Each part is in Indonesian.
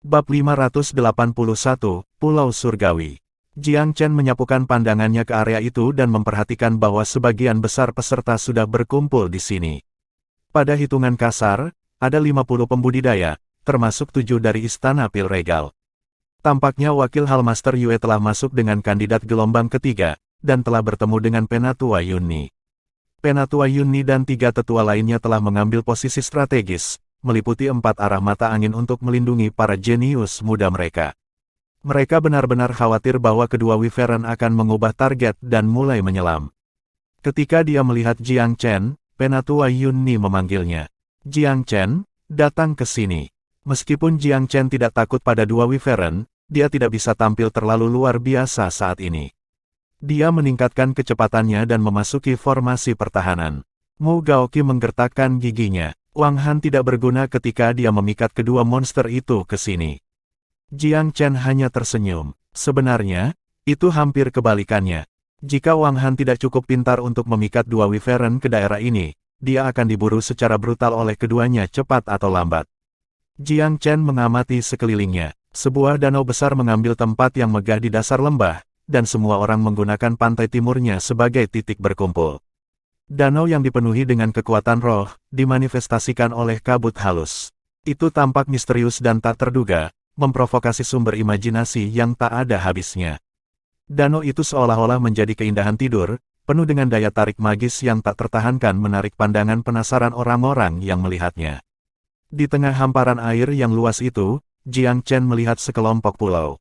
Bab 581, Pulau Surgawi. Jiang Chen menyapukan pandangannya ke area itu dan memperhatikan bahwa sebagian besar peserta sudah berkumpul di sini. Pada hitungan kasar, ada 50 pembudidaya, termasuk 7 dari Istana Pil Regal. Tampaknya Wakil Hallmaster Yue telah masuk dengan kandidat gelombang ketiga, dan telah bertemu dengan Penatua Yunni. Penatua Yunni dan 3 tetua lainnya telah mengambil posisi strategis, meliputi 4 arah mata angin untuk melindungi para jenius muda mereka. Mereka benar-benar khawatir bahwa kedua Wyvern akan mengubah target dan mulai menyelam. Ketika dia melihat Jiang Chen, Penatua Yunni memanggilnya. Jiang Chen, datang ke sini. Meskipun Jiang Chen tidak takut pada dua Wyvern, dia tidak bisa tampil terlalu luar biasa saat ini. Dia meningkatkan kecepatannya dan memasuki formasi pertahanan. Mu Gaoqi menggertakkan giginya. Wang Han tidak berguna ketika dia memikat kedua monster itu ke sini. Jiang Chen hanya tersenyum. Sebenarnya, itu hampir kebalikannya. Jika Wang Han tidak cukup pintar untuk memikat dua Wyvern ke daerah ini, dia akan diburu secara brutal oleh keduanya cepat atau lambat. Jiang Chen mengamati sekelilingnya. Sebuah danau besar mengambil tempat yang megah di dasar lembah, dan semua orang menggunakan pantai timurnya sebagai titik berkumpul. Danau yang dipenuhi dengan kekuatan roh, dimanifestasikan oleh kabut halus. Itu tampak misterius dan tak terduga, memprovokasi sumber imajinasi yang tak ada habisnya. Danau itu seolah-olah menjadi keindahan tidur, penuh dengan daya tarik magis yang tak tertahankan menarik pandangan penasaran orang-orang yang melihatnya. Di tengah hamparan air yang luas itu, Jiang Chen melihat sekelompok pulau.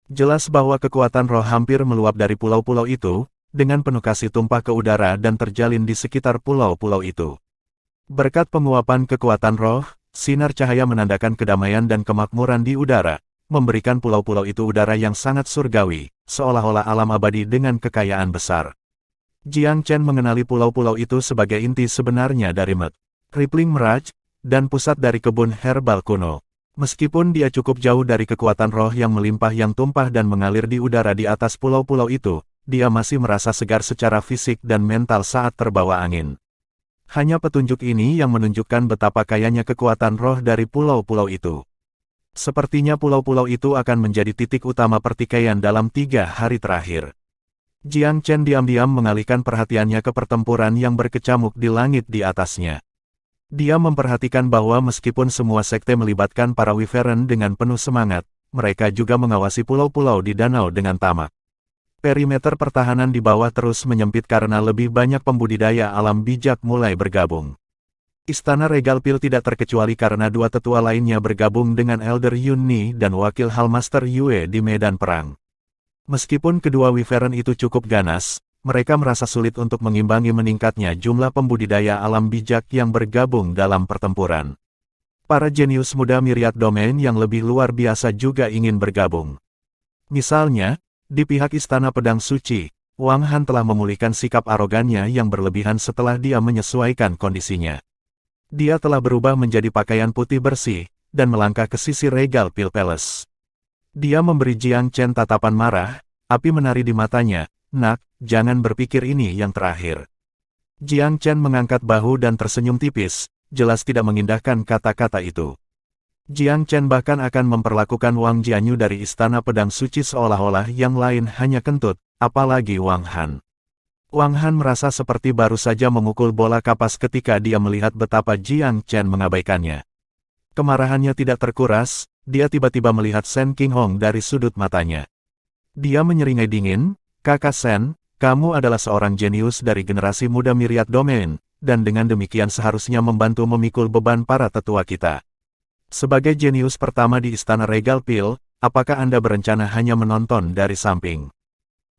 Jelas bahwa kekuatan roh hampir meluap dari pulau-pulau itu, dengan penuh kasih tumpah ke udara dan terjalin di sekitar pulau-pulau itu. Berkat penguapan kekuatan roh, sinar cahaya menandakan kedamaian dan kemakmuran di udara, memberikan pulau-pulau itu udara yang sangat surgawi, seolah-olah alam abadi dengan kekayaan besar. Jiang Chen mengenali pulau-pulau itu sebagai inti sebenarnya dari Met, Rippling Mirage, dan pusat dari kebun herbal kuno. Meskipun dia cukup jauh dari kekuatan roh yang melimpah yang tumpah dan mengalir di udara di atas pulau-pulau itu, dia masih merasa segar secara fisik dan mental saat terbawa angin. Hanya petunjuk ini yang menunjukkan betapa kayanya kekuatan roh dari pulau-pulau itu. Sepertinya pulau-pulau itu akan menjadi titik utama pertikaian dalam 3 hari terakhir. Jiang Chen diam-diam mengalihkan perhatiannya ke pertempuran yang berkecamuk di langit di atasnya. Dia memperhatikan bahwa meskipun semua sekte melibatkan para Wyvern dengan penuh semangat, mereka juga mengawasi pulau-pulau di danau dengan tamak. Perimeter pertahanan di bawah terus menyempit karena lebih banyak pembudidaya alam bijak mulai bergabung. Istana Regal Pil tidak terkecuali karena 2 tetua lainnya bergabung dengan Elder Yunni dan Wakil Hallmaster Yue di medan perang. Meskipun kedua Wyvern itu cukup ganas, mereka merasa sulit untuk mengimbangi meningkatnya jumlah pembudidaya alam bijak yang bergabung dalam pertempuran. Para jenius muda Myriad Domain yang lebih luar biasa juga ingin bergabung. Misalnya, di pihak Istana Pedang Suci, Wang Han telah memulihkan sikap arogannya yang berlebihan setelah dia menyesuaikan kondisinya. Dia telah berubah menjadi pakaian putih bersih, dan melangkah ke sisi Regal Pil Palace. Dia memberi Jiang Chen tatapan marah, api menari di matanya. Nak, jangan berpikir ini yang terakhir. Jiang Chen mengangkat bahu dan tersenyum tipis, jelas tidak mengindahkan kata-kata itu. Jiang Chen bahkan akan memperlakukan Wang Jianyu dari Istana Pedang Suci seolah-olah yang lain hanya kentut, apalagi Wang Han. Wang Han merasa seperti baru saja memukul bola kapas ketika dia melihat betapa Jiang Chen mengabaikannya. Kemarahannya tidak terkuras, dia tiba-tiba melihat Shen Qinghong dari sudut matanya. Dia menyeringai dingin, "Kakak Shen, kamu adalah seorang jenius dari generasi muda Myriad Domain, dan dengan demikian seharusnya membantu memikul beban para tetua kita. Sebagai jenius pertama di Istana Regal Pil, apakah Anda berencana hanya menonton dari samping?"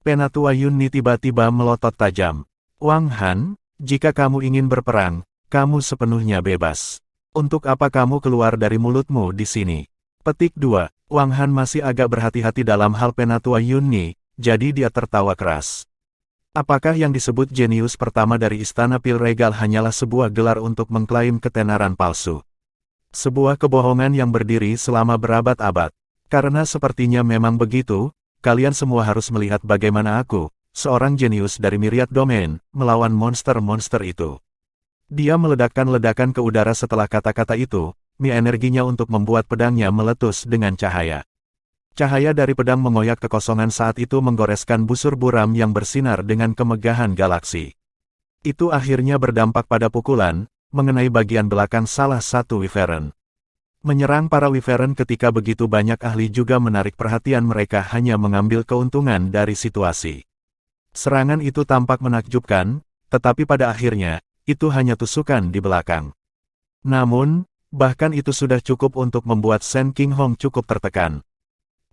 Penatua Yunni tiba-tiba melotot tajam. "Wang Han, jika kamu ingin berperang, kamu sepenuhnya bebas. Untuk apa kamu keluar dari mulutmu di sini?" Petik 2. Wang Han masih agak berhati-hati dalam hal Penatua Yunni, jadi dia tertawa keras. Apakah yang disebut jenius pertama dari Istana Pil Regal hanyalah sebuah gelar untuk mengklaim ketenaran palsu? Sebuah kebohongan yang berdiri selama berabad-abad. Karena sepertinya memang begitu, kalian semua harus melihat bagaimana aku, seorang jenius dari Myriad Domain, melawan monster-monster itu. Dia meledakkan ledakan ke udara setelah kata-kata itu, energinya untuk membuat pedangnya meletus dengan cahaya. Cahaya dari pedang mengoyak kekosongan saat itu menggoreskan busur buram yang bersinar dengan kemegahan galaksi. Itu akhirnya berdampak pada pukulan, mengenai bagian belakang salah satu Wyvern. Menyerang para Wyvern ketika begitu banyak ahli juga menarik perhatian mereka hanya mengambil keuntungan dari situasi. Serangan itu tampak menakjubkan, tetapi pada akhirnya, itu hanya tusukan di belakang. Namun, bahkan itu sudah cukup untuk membuat Shen Qinghong cukup tertekan.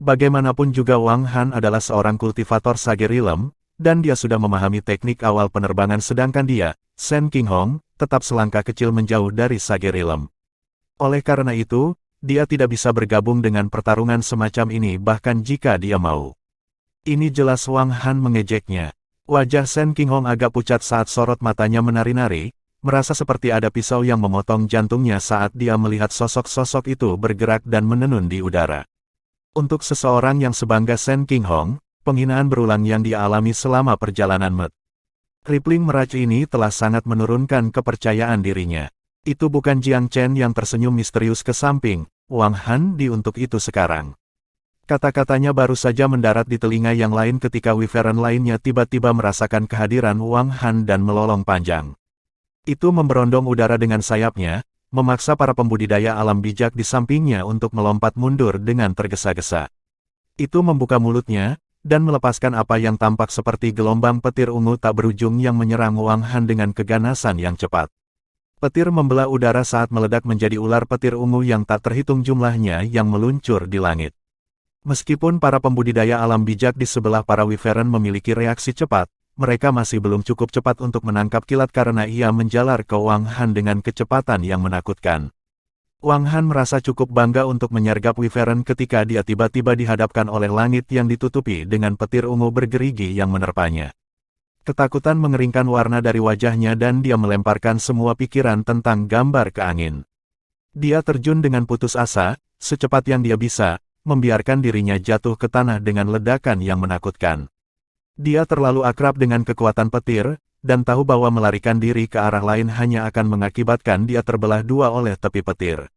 Bagaimanapun juga Wang Han adalah seorang kultivator sage rilem, dan dia sudah memahami teknik awal penerbangan sedangkan dia, Shen Qinghong, tetap selangkah kecil menjauh dari sage rilem. Oleh karena itu, dia tidak bisa bergabung dengan pertarungan semacam ini bahkan jika dia mau. Ini jelas Wang Han mengejeknya. Wajah Shen Qinghong agak pucat saat sorot matanya menari-nari, merasa seperti ada pisau yang memotong jantungnya saat dia melihat sosok-sosok itu bergerak dan menenun di udara. Untuk seseorang yang sebangga Shen Qinghong, penghinaan berulang yang dia alami selama perjalanan Met. Kripling Mirage ini telah sangat menurunkan kepercayaan dirinya. Itu bukan Jiang Chen yang tersenyum misterius ke samping, Wang Han di untuk itu sekarang. Kata-katanya baru saja mendarat di telinga yang lain ketika Wyvern lainnya tiba-tiba merasakan kehadiran Wang Han dan melolong panjang. Itu memberondong udara dengan sayapnya, memaksa para pembudidaya alam bijak di sampingnya untuk melompat mundur dengan tergesa-gesa. Itu membuka mulutnya, dan melepaskan apa yang tampak seperti gelombang petir ungu tak berujung yang menyerang Wang Han dengan keganasan yang cepat. Petir membelah udara saat meledak menjadi ular petir ungu yang tak terhitung jumlahnya yang meluncur di langit. Meskipun para pembudidaya alam bijak di sebelah para Wyvern memiliki reaksi cepat, mereka masih belum cukup cepat untuk menangkap kilat karena ia menjalar ke Wang Han dengan kecepatan yang menakutkan. Wang Han merasa cukup bangga untuk menyergap Wyvern ketika dia tiba-tiba dihadapkan oleh langit yang ditutupi dengan petir ungu bergerigi yang menerpanya. Ketakutan mengeringkan warna dari wajahnya dan dia melemparkan semua pikiran tentang gambar ke angin. Dia terjun dengan putus asa, secepat yang dia bisa, membiarkan dirinya jatuh ke tanah dengan ledakan yang menakutkan. Dia terlalu akrab dengan kekuatan petir, dan tahu bahwa melarikan diri ke arah lain hanya akan mengakibatkan dia terbelah dua oleh tepi petir.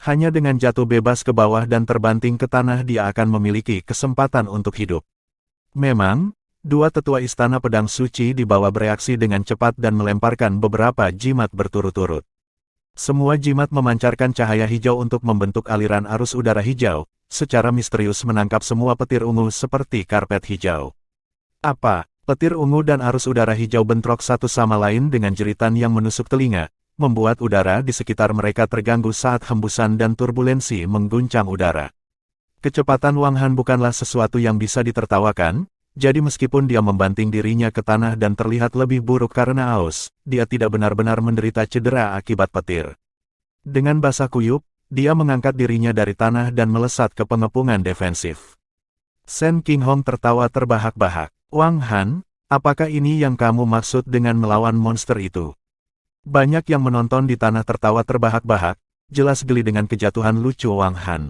Hanya dengan jatuh bebas ke bawah dan terbanting ke tanah dia akan memiliki kesempatan untuk hidup. Memang, dua tetua istana pedang suci di bawah bereaksi dengan cepat dan melemparkan beberapa jimat berturut-turut. Semua jimat memancarkan cahaya hijau untuk membentuk aliran arus udara hijau, secara misterius menangkap semua petir ungu seperti karpet hijau. Apa? Petir ungu dan arus udara hijau bentrok satu sama lain dengan jeritan yang menusuk telinga, membuat udara di sekitar mereka terganggu saat hembusan dan turbulensi mengguncang udara. Kecepatan Wang Han bukanlah sesuatu yang bisa ditertawakan, jadi meskipun dia membanting dirinya ke tanah dan terlihat lebih buruk karena aus, dia tidak benar-benar menderita cedera akibat petir. Dengan basah kuyup, dia mengangkat dirinya dari tanah dan melesat ke pengepungan defensif. Shen Qinghong tertawa terbahak-bahak. Wang Han, apakah ini yang kamu maksud dengan melawan monster itu? Banyak yang menonton di tanah tertawa terbahak-bahak, jelas geli dengan kejatuhan lucu Wang Han.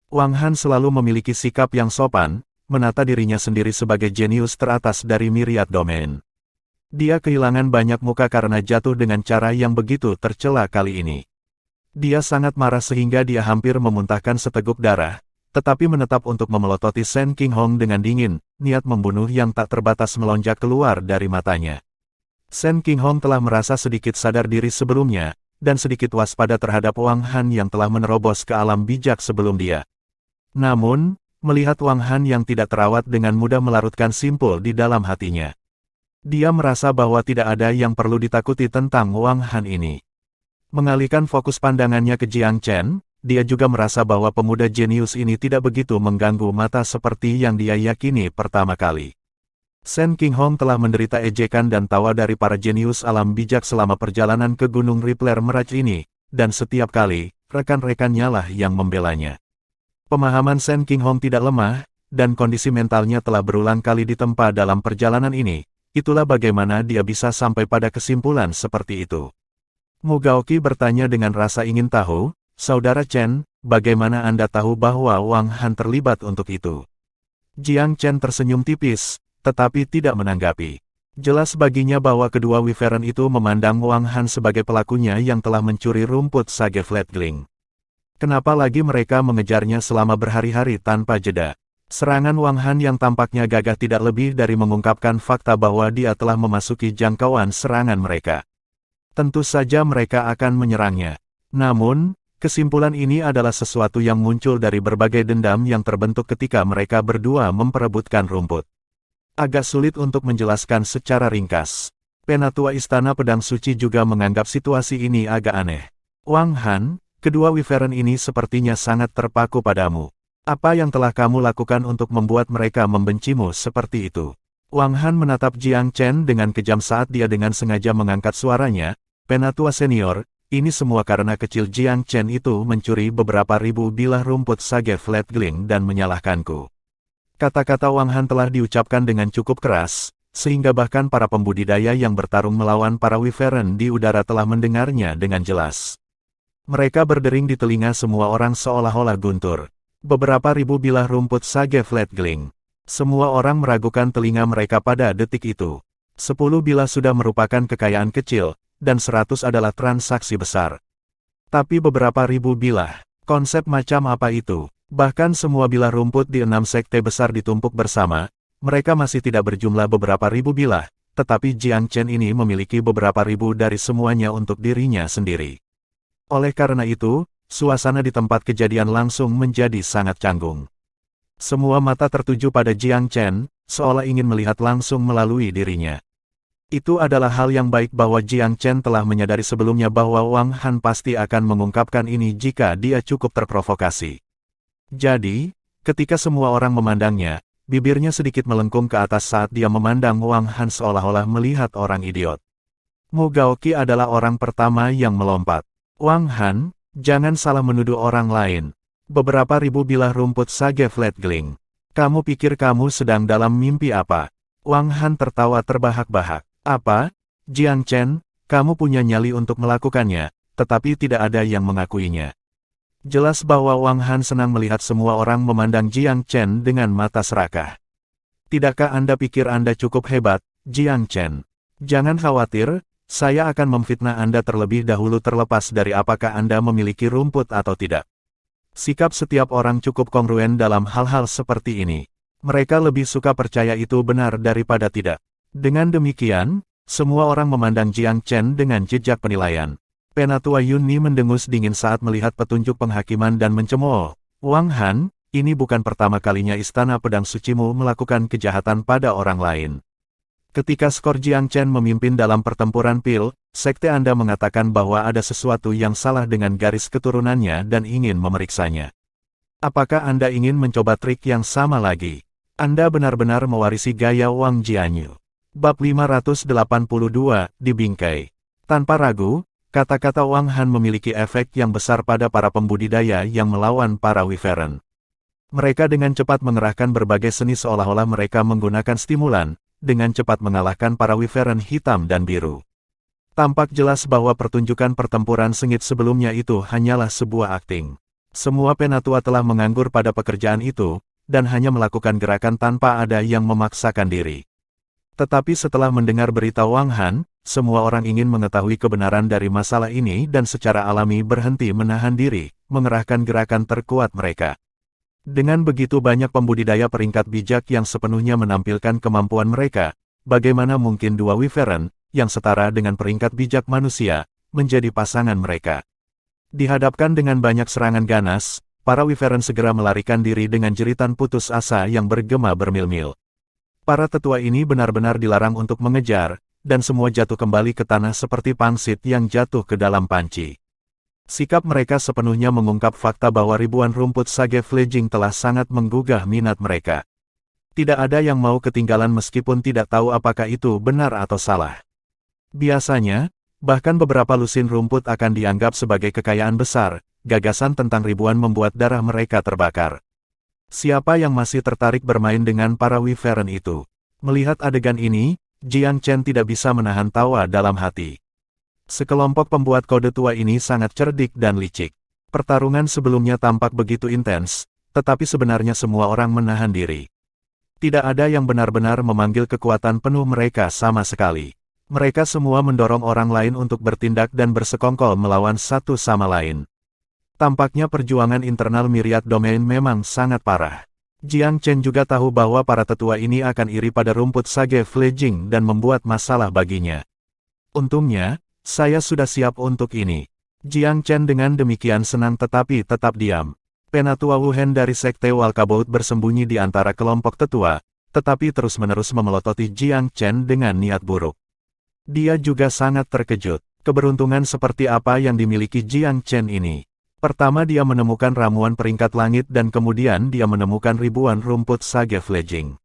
Wang Han selalu memiliki sikap yang sopan, menata dirinya sendiri sebagai jenius teratas dari myriad domain. Dia kehilangan banyak muka karena jatuh dengan cara yang begitu tercela kali ini. Dia sangat marah sehingga dia hampir memuntahkan seteguk darah, tetapi menetap untuk memelototi Shen Qinghong dengan dingin, niat membunuh yang tak terbatas melonjak keluar dari matanya. Shen Qinghong telah merasa sedikit sadar diri sebelumnya, dan sedikit waspada terhadap Wang Han yang telah menerobos ke alam bijak sebelum dia. Namun, melihat Wang Han yang tidak terawat dengan mudah melarutkan simpul di dalam hatinya. Dia merasa bahwa tidak ada yang perlu ditakuti tentang Wang Han ini. Mengalihkan fokus pandangannya ke Jiang Chen, dia juga merasa bahwa pemuda jenius ini tidak begitu mengganggu mata seperti yang dia yakini pertama kali. Shen Qinghong telah menderita ejekan dan tawa dari para jenius alam bijak selama perjalanan ke Gunung Rippler Mirage ini, dan setiap kali, rekan-rekannya lah yang membelanya. Pemahaman Shen Qinghong tidak lemah, dan kondisi mentalnya telah berulang kali ditempa dalam perjalanan ini, itulah bagaimana dia bisa sampai pada kesimpulan seperti itu. Mu Gaoqi bertanya dengan rasa ingin tahu, Saudara Chen, bagaimana Anda tahu bahwa Wang Han terlibat untuk itu? Jiang Chen tersenyum tipis, tetapi tidak menanggapi. Jelas baginya bahwa kedua Wyvern itu memandang Wang Han sebagai pelakunya yang telah mencuri rumput sage Fledgling. Kenapa lagi mereka mengejarnya selama berhari-hari tanpa jeda? Serangan Wang Han yang tampaknya gagah tidak lebih dari mengungkapkan fakta bahwa dia telah memasuki jangkauan serangan mereka. Tentu saja mereka akan menyerangnya. Namun, kesimpulan ini adalah sesuatu yang muncul dari berbagai dendam yang terbentuk ketika mereka berdua memperebutkan rumput. Agak sulit untuk menjelaskan secara ringkas. Penatua Istana Pedang Suci juga menganggap situasi ini agak aneh. Wang Han, kedua Wyvern ini sepertinya sangat terpaku padamu. Apa yang telah kamu lakukan untuk membuat mereka membencimu seperti itu? Wang Han menatap Jiang Chen dengan kejam saat dia dengan sengaja mengangkat suaranya. Penatua senior, ini semua karena kecil Jiang Chen itu mencuri beberapa ribu bilah rumput sage Fledgling dan menyalahkanku. Kata-kata Wang Han telah diucapkan dengan cukup keras, sehingga bahkan para pembudidaya yang bertarung melawan para Wyvern di udara telah mendengarnya dengan jelas. Mereka berdering di telinga semua orang seolah-olah guntur. Beberapa ribu bilah rumput sage Fledgling. Semua orang meragukan telinga mereka pada detik itu. 10 bilah sudah merupakan kekayaan kecil, dan 100 adalah transaksi besar. Tapi beberapa ribu bilah, konsep macam apa itu? Bahkan semua bilah rumput di 6 sekte besar ditumpuk bersama, mereka masih tidak berjumlah beberapa ribu bilah, tetapi Jiang Chen ini memiliki beberapa ribu dari semuanya untuk dirinya sendiri. Oleh karena itu, suasana di tempat kejadian langsung menjadi sangat canggung. Semua mata tertuju pada Jiang Chen, seolah ingin melihat langsung melalui dirinya. Itu adalah hal yang baik bahwa Jiang Chen telah menyadari sebelumnya bahwa Wang Han pasti akan mengungkapkan ini jika dia cukup terprovokasi. Jadi, ketika semua orang memandangnya, bibirnya sedikit melengkung ke atas saat dia memandang Wang Han seolah-olah melihat orang idiot. Mu Gaoqi adalah orang pertama yang melompat. Wang Han, jangan salah menuduh orang lain. Beberapa ribu bilah rumput sage Fledgling. Kamu pikir kamu sedang dalam mimpi apa? Wang Han tertawa terbahak-bahak. Apa? Jiang Chen, kamu punya nyali untuk melakukannya, tetapi tidak ada yang mengakuinya. Jelas bahwa Wang Han senang melihat semua orang memandang Jiang Chen dengan mata serakah. Tidakkah Anda pikir Anda cukup hebat, Jiang Chen? Jangan khawatir, saya akan memfitnah Anda terlebih dahulu terlepas dari apakah Anda memiliki rumput atau tidak. Sikap setiap orang cukup kongruen dalam hal-hal seperti ini. Mereka lebih suka percaya itu benar daripada tidak. Dengan demikian, semua orang memandang Jiang Chen dengan jejak penilaian. Penatua Yun Ni mendengus dingin saat melihat petunjuk penghakiman dan mencemooh. Wang Han, ini bukan pertama kalinya Istana Pedang Sucimu melakukan kejahatan pada orang lain. Ketika skor Jiang Chen memimpin dalam pertempuran pil, sekte Anda mengatakan bahwa ada sesuatu yang salah dengan garis keturunannya dan ingin memeriksanya. Apakah Anda ingin mencoba trik yang sama lagi? Anda benar-benar mewarisi gaya Wang Jianyu. Bab 582, dibingkai. Tanpa ragu, kata-kata Wang Han memiliki efek yang besar pada para pembudidaya yang melawan para Wyvern. Mereka dengan cepat mengerahkan berbagai seni seolah-olah mereka menggunakan stimulan, dengan cepat mengalahkan para Wyvern hitam dan biru. Tampak jelas bahwa pertunjukan pertempuran sengit sebelumnya itu hanyalah sebuah akting. Semua penatua telah menganggur pada pekerjaan itu, dan hanya melakukan gerakan tanpa ada yang memaksakan diri. Tetapi setelah mendengar berita Wang Han, semua orang ingin mengetahui kebenaran dari masalah ini dan secara alami berhenti menahan diri, mengerahkan gerakan terkuat mereka. Dengan begitu banyak pembudidaya peringkat bijak yang sepenuhnya menampilkan kemampuan mereka, bagaimana mungkin dua Wyvern, yang setara dengan peringkat bijak manusia, menjadi pasangan mereka? Dihadapkan dengan banyak serangan ganas, para Wyvern segera melarikan diri dengan jeritan putus asa yang bergema bermil-mil. Para tetua ini benar-benar dilarang untuk mengejar, dan semua jatuh kembali ke tanah seperti pangsit yang jatuh ke dalam panci. Sikap mereka sepenuhnya mengungkap fakta bahwa ribuan rumput sage Fledgling telah sangat menggugah minat mereka. Tidak ada yang mau ketinggalan meskipun tidak tahu apakah itu benar atau salah. Biasanya, bahkan beberapa lusin rumput akan dianggap sebagai kekayaan besar, gagasan tentang ribuan membuat darah mereka terbakar. Siapa yang masih tertarik bermain dengan para Wyvern itu? Melihat adegan ini, Jiang Chen tidak bisa menahan tawa dalam hati. Sekelompok pembuat kode tua ini sangat cerdik dan licik. Pertarungan sebelumnya tampak begitu intens, tetapi sebenarnya semua orang menahan diri. Tidak ada yang benar-benar memanggil kekuatan penuh mereka sama sekali. Mereka semua mendorong orang lain untuk bertindak dan bersekongkol melawan satu sama lain. Tampaknya perjuangan internal Myriad Domain memang sangat parah. Jiang Chen juga tahu bahwa para tetua ini akan iri pada rumput sage Fledging dan membuat masalah baginya. Untungnya, saya sudah siap untuk ini. Jiang Chen dengan demikian senang tetapi tetap diam. Penatua Wu Hen dari Sekte Walkabout bersembunyi di antara kelompok tetua, tetapi terus-menerus memelototi Jiang Chen dengan niat buruk. Dia juga sangat terkejut. Keberuntungan seperti apa yang dimiliki Jiang Chen ini? Pertama dia menemukan ramuan peringkat langit dan kemudian dia menemukan ribuan rumput sage Fledging.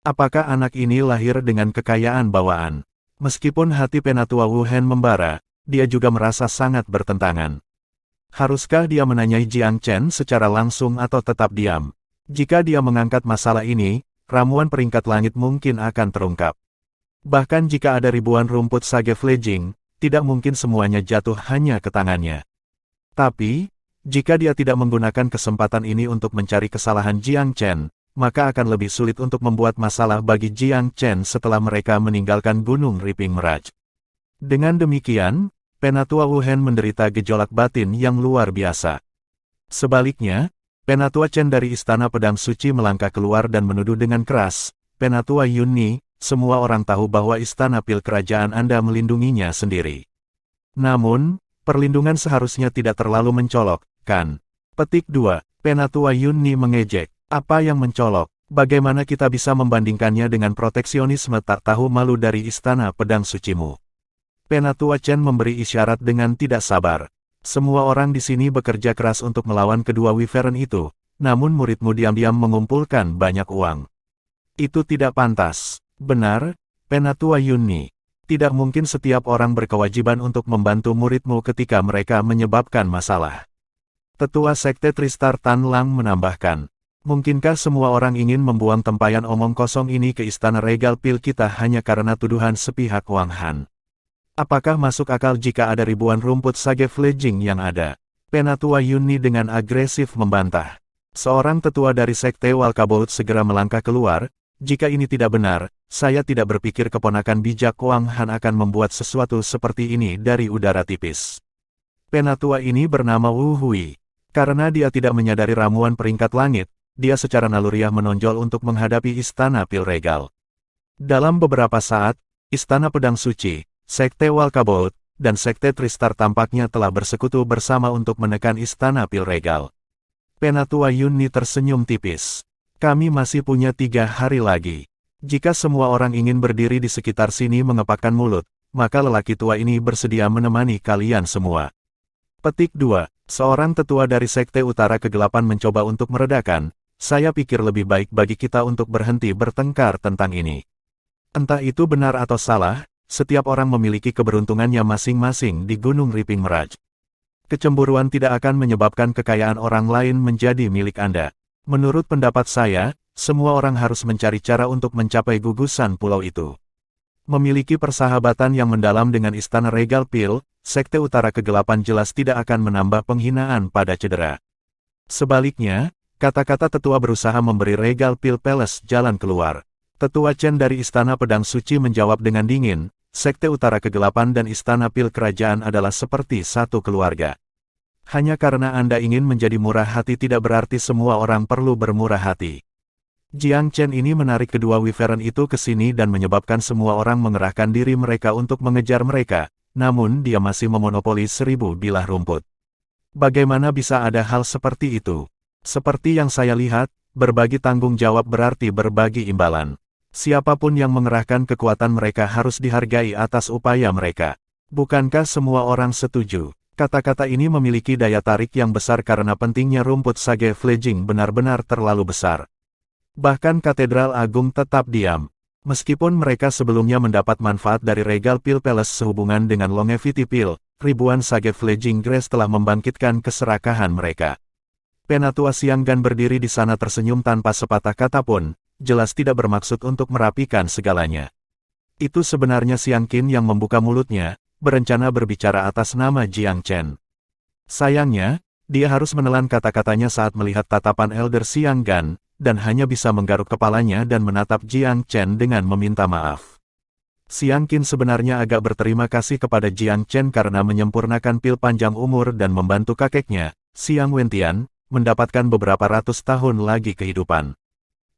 Apakah anak ini lahir dengan kekayaan bawaan? Meskipun hati Penatua Wu Hen membara, dia juga merasa sangat bertentangan. Haruskah dia menanyai Jiang Chen secara langsung atau tetap diam? Jika dia mengangkat masalah ini, ramuan peringkat langit mungkin akan terungkap. Bahkan jika ada ribuan rumput sage Fledging, tidak mungkin semuanya jatuh hanya ke tangannya. Tapi, jika dia tidak menggunakan kesempatan ini untuk mencari kesalahan Jiang Chen, maka akan lebih sulit untuk membuat masalah bagi Jiang Chen setelah mereka meninggalkan Gunung Riping Mirage. Dengan demikian, Penatua Wu Hen menderita gejolak batin yang luar biasa. Sebaliknya, Penatua Chen dari Istana Pedang Suci melangkah keluar dan menuduh dengan keras, "Penatua Yunni, semua orang tahu bahwa Istana Pil Kerajaan Anda melindunginya sendiri. Namun, perlindungan seharusnya tidak terlalu mencolok, kan?" Petik 2. Penatua Yunni mengejek. Apa yang mencolok? Bagaimana kita bisa membandingkannya dengan proteksionisme tak tahu malu dari Istana Pedang Sucimu? Penatua Chen memberi isyarat dengan tidak sabar. Semua orang di sini bekerja keras untuk melawan kedua Wyvern itu, namun muridmu diam-diam mengumpulkan banyak uang. Itu tidak pantas. Benar, Penatua Yunni. Tidak mungkin setiap orang berkewajiban untuk membantu muridmu ketika mereka menyebabkan masalah. Tetua Sekte Tristar Tan Lang menambahkan, mungkinkah semua orang ingin membuang tempayan omong kosong ini ke Istana Regal Pil kita hanya karena tuduhan sepihak Wang Han? Apakah masuk akal jika ada ribuan rumput sage Fledging yang ada? Penatua Yunni dengan agresif membantah. Seorang tetua dari Sekte Walkabout segera melangkah keluar, jika ini tidak benar, saya tidak berpikir keponakan bijak Wang Han akan membuat sesuatu seperti ini dari udara tipis. Penatua ini bernama Wu Hui. Karena dia tidak menyadari ramuan peringkat langit, dia secara naluriah menonjol untuk menghadapi Istana Pil Regal. Dalam beberapa saat, Istana Pedang Suci, Sekte Walkabout, dan Sekte Tristar tampaknya telah bersekutu bersama untuk menekan Istana Pil Regal. Penatua Yunni tersenyum tipis. Kami masih punya 3 hari lagi. Jika semua orang ingin berdiri di sekitar sini mengepakkan mulut, maka lelaki tua ini bersedia menemani kalian semua. Petik 2. Seorang tetua dari Sekte Utara Kegelapan mencoba untuk meredakan, saya pikir lebih baik bagi kita untuk berhenti bertengkar tentang ini. Entah itu benar atau salah, setiap orang memiliki keberuntungannya masing-masing di Gunung Riping Mirage. Kecemburuan tidak akan menyebabkan kekayaan orang lain menjadi milik Anda. Menurut pendapat saya, semua orang harus mencari cara untuk mencapai gugusan pulau itu. Memiliki persahabatan yang mendalam dengan Istana Regal Pil, Sekte Utara Kegelapan jelas tidak akan menambah penghinaan pada cedera. Sebaliknya, kata-kata tetua berusaha memberi Regal Pil Palace jalan keluar. Tetua Chen dari Istana Pedang Suci menjawab dengan dingin, Sekte Utara Kegelapan dan Istana Pil Kerajaan adalah seperti satu keluarga. Hanya karena Anda ingin menjadi murah hati tidak berarti semua orang perlu bermurah hati. Jiang Chen ini menarik kedua Wyvern itu ke sini dan menyebabkan semua orang mengerahkan diri mereka untuk mengejar mereka, namun dia masih memonopoli 1000 bilah rumput. Bagaimana bisa ada hal seperti itu? Seperti yang saya lihat, berbagi tanggung jawab berarti berbagi imbalan. Siapapun yang mengerahkan kekuatan mereka harus dihargai atas upaya mereka. Bukankah semua orang setuju? Kata-kata ini memiliki daya tarik yang besar karena pentingnya rumput sage Fledging benar-benar terlalu besar. Bahkan Katedral Agung tetap diam. Meskipun mereka sebelumnya mendapat manfaat dari Regal Pil Palace sehubungan dengan Longevity Pil, ribuan sage Fledging Grace telah membangkitkan keserakahan mereka. Penatua Xianggan berdiri di sana tersenyum tanpa sepatah kata pun, jelas tidak bermaksud untuk merapikan segalanya. Itu sebenarnya Xiang Qin yang membuka mulutnya, berencana berbicara atas nama Jiang Chen. Sayangnya, dia harus menelan kata-katanya saat melihat tatapan Elder Xianggan, dan hanya bisa menggaruk kepalanya dan menatap Jiang Chen dengan meminta maaf. Xiang Qin sebenarnya agak berterima kasih kepada Jiang Chen karena menyempurnakan pil panjang umur dan membantu kakeknya, Xiang Wentian, mendapatkan beberapa ratus tahun lagi kehidupan.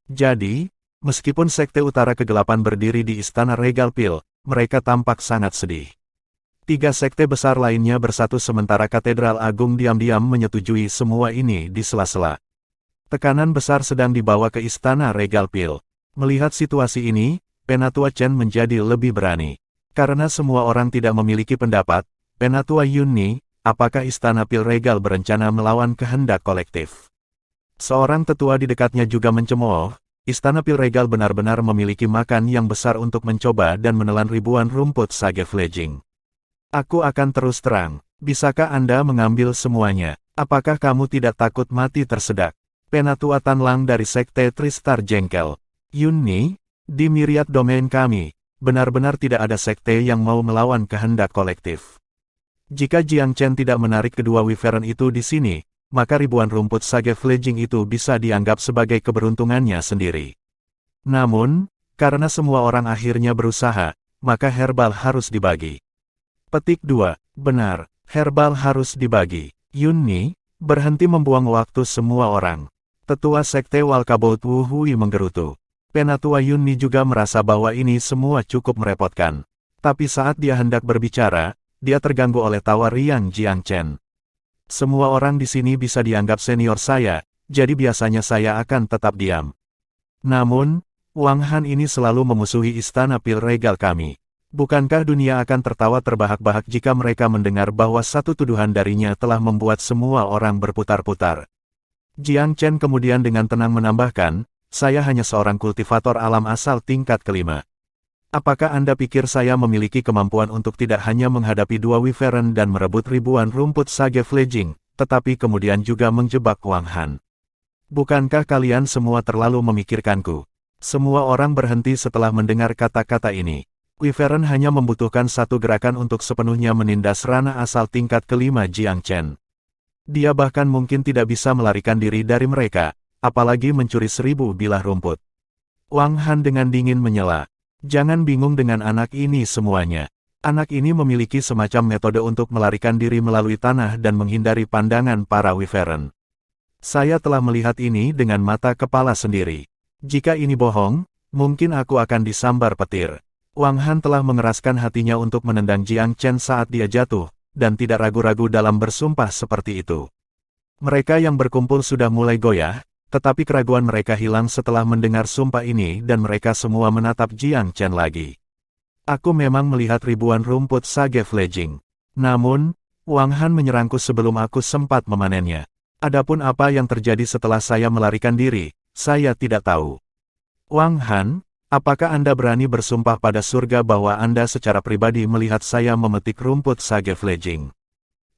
Jadi, meskipun Sekte Utara Kegelapan berdiri di Istana Regal Pil, mereka tampak sangat sedih. 3 sekte besar lainnya bersatu sementara Katedral Agung diam-diam menyetujui semua ini di sela-sela. Tekanan besar sedang dibawa ke Istana Regal Pil. Melihat situasi ini, Penatua Chen menjadi lebih berani. Karena semua orang tidak memiliki pendapat, Penatua Yunni, apakah Istana Pil Regal berencana melawan kehendak kolektif? Seorang tetua di dekatnya juga mencemooh, Istana Pil Regal benar-benar memiliki makan yang besar untuk mencoba dan menelan ribuan rumput sage fledging. Aku akan terus terang, bisakah Anda mengambil semuanya? Apakah kamu tidak takut mati tersedak? Penatua Tanlang dari Sekte Tristar jengkel. Yunni, di Myriad Domain kami, benar-benar tidak ada sekte yang mau melawan kehendak kolektif. Jika Jiang Chen tidak menarik kedua Wyvern itu di sini, maka ribuan rumput sage fledging itu bisa dianggap sebagai keberuntungannya sendiri. Namun, karena semua orang akhirnya berusaha, maka herbal harus dibagi. Petik 2. Benar, herbal harus dibagi. Yunni, berhenti membuang waktu semua orang. Tetua Sekte Walkabout Wu Hui menggerutu. Penatua Yunni juga merasa bahwa ini semua cukup merepotkan. Tapi saat dia hendak berbicara, dia terganggu oleh tawa riang Jiang Chen. Semua orang di sini bisa dianggap senior saya, jadi biasanya saya akan tetap diam. Namun, Wang Han ini selalu memusuhi Istana Pil Regal kami. Bukankah dunia akan tertawa terbahak-bahak jika mereka mendengar bahwa satu tuduhan darinya telah membuat semua orang berputar-putar? Jiang Chen kemudian dengan tenang menambahkan, saya hanya seorang kultivator alam asal tingkat kelima. Apakah Anda pikir saya memiliki kemampuan untuk tidak hanya menghadapi 2 Wyvern dan merebut ribuan rumput sage fledging, tetapi kemudian juga menjebak Wang Han? Bukankah kalian semua terlalu memikirkanku? Semua orang berhenti setelah mendengar kata-kata ini. Wyvern hanya membutuhkan satu gerakan untuk sepenuhnya menindas ranah asal tingkat kelima Jiang Chen. Dia bahkan mungkin tidak bisa melarikan diri dari mereka, apalagi mencuri 1000 bilah rumput. Wang Han dengan dingin menyela. Jangan bingung dengan anak ini semuanya. Anak ini memiliki semacam metode untuk melarikan diri melalui tanah dan menghindari pandangan para Wyvern. Saya telah melihat ini dengan mata kepala sendiri. Jika ini bohong, mungkin aku akan disambar petir. Wang Han telah mengeraskan hatinya untuk menendang Jiang Chen saat dia jatuh, dan tidak ragu-ragu dalam bersumpah seperti itu. Mereka yang berkumpul sudah mulai goyah, tetapi keraguan mereka hilang setelah mendengar sumpah ini dan mereka semua menatap Jiang Chen lagi. Aku memang melihat ribuan rumput sage fledging. Namun, Wang Han menyerangku sebelum aku sempat memanennya. Adapun apa yang terjadi setelah saya melarikan diri, saya tidak tahu. Wang Han, apakah Anda berani bersumpah pada surga bahwa Anda secara pribadi melihat saya memetik rumput sage fledging?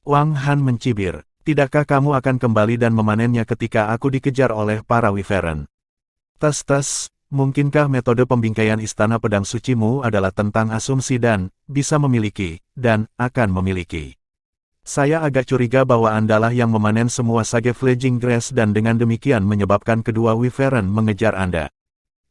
Wang Han mencibir. Tidakkah kamu akan kembali dan memanennya ketika aku dikejar oleh para Wyvern? Tes, mungkinkah metode pembingkaian Istana Pedang Sucimu adalah tentang asumsi dan, bisa memiliki, dan, akan memiliki? Saya agak curiga bahwa Andalah yang memanen semua sage fledging grass dan dengan demikian menyebabkan kedua Wyvern mengejar Anda.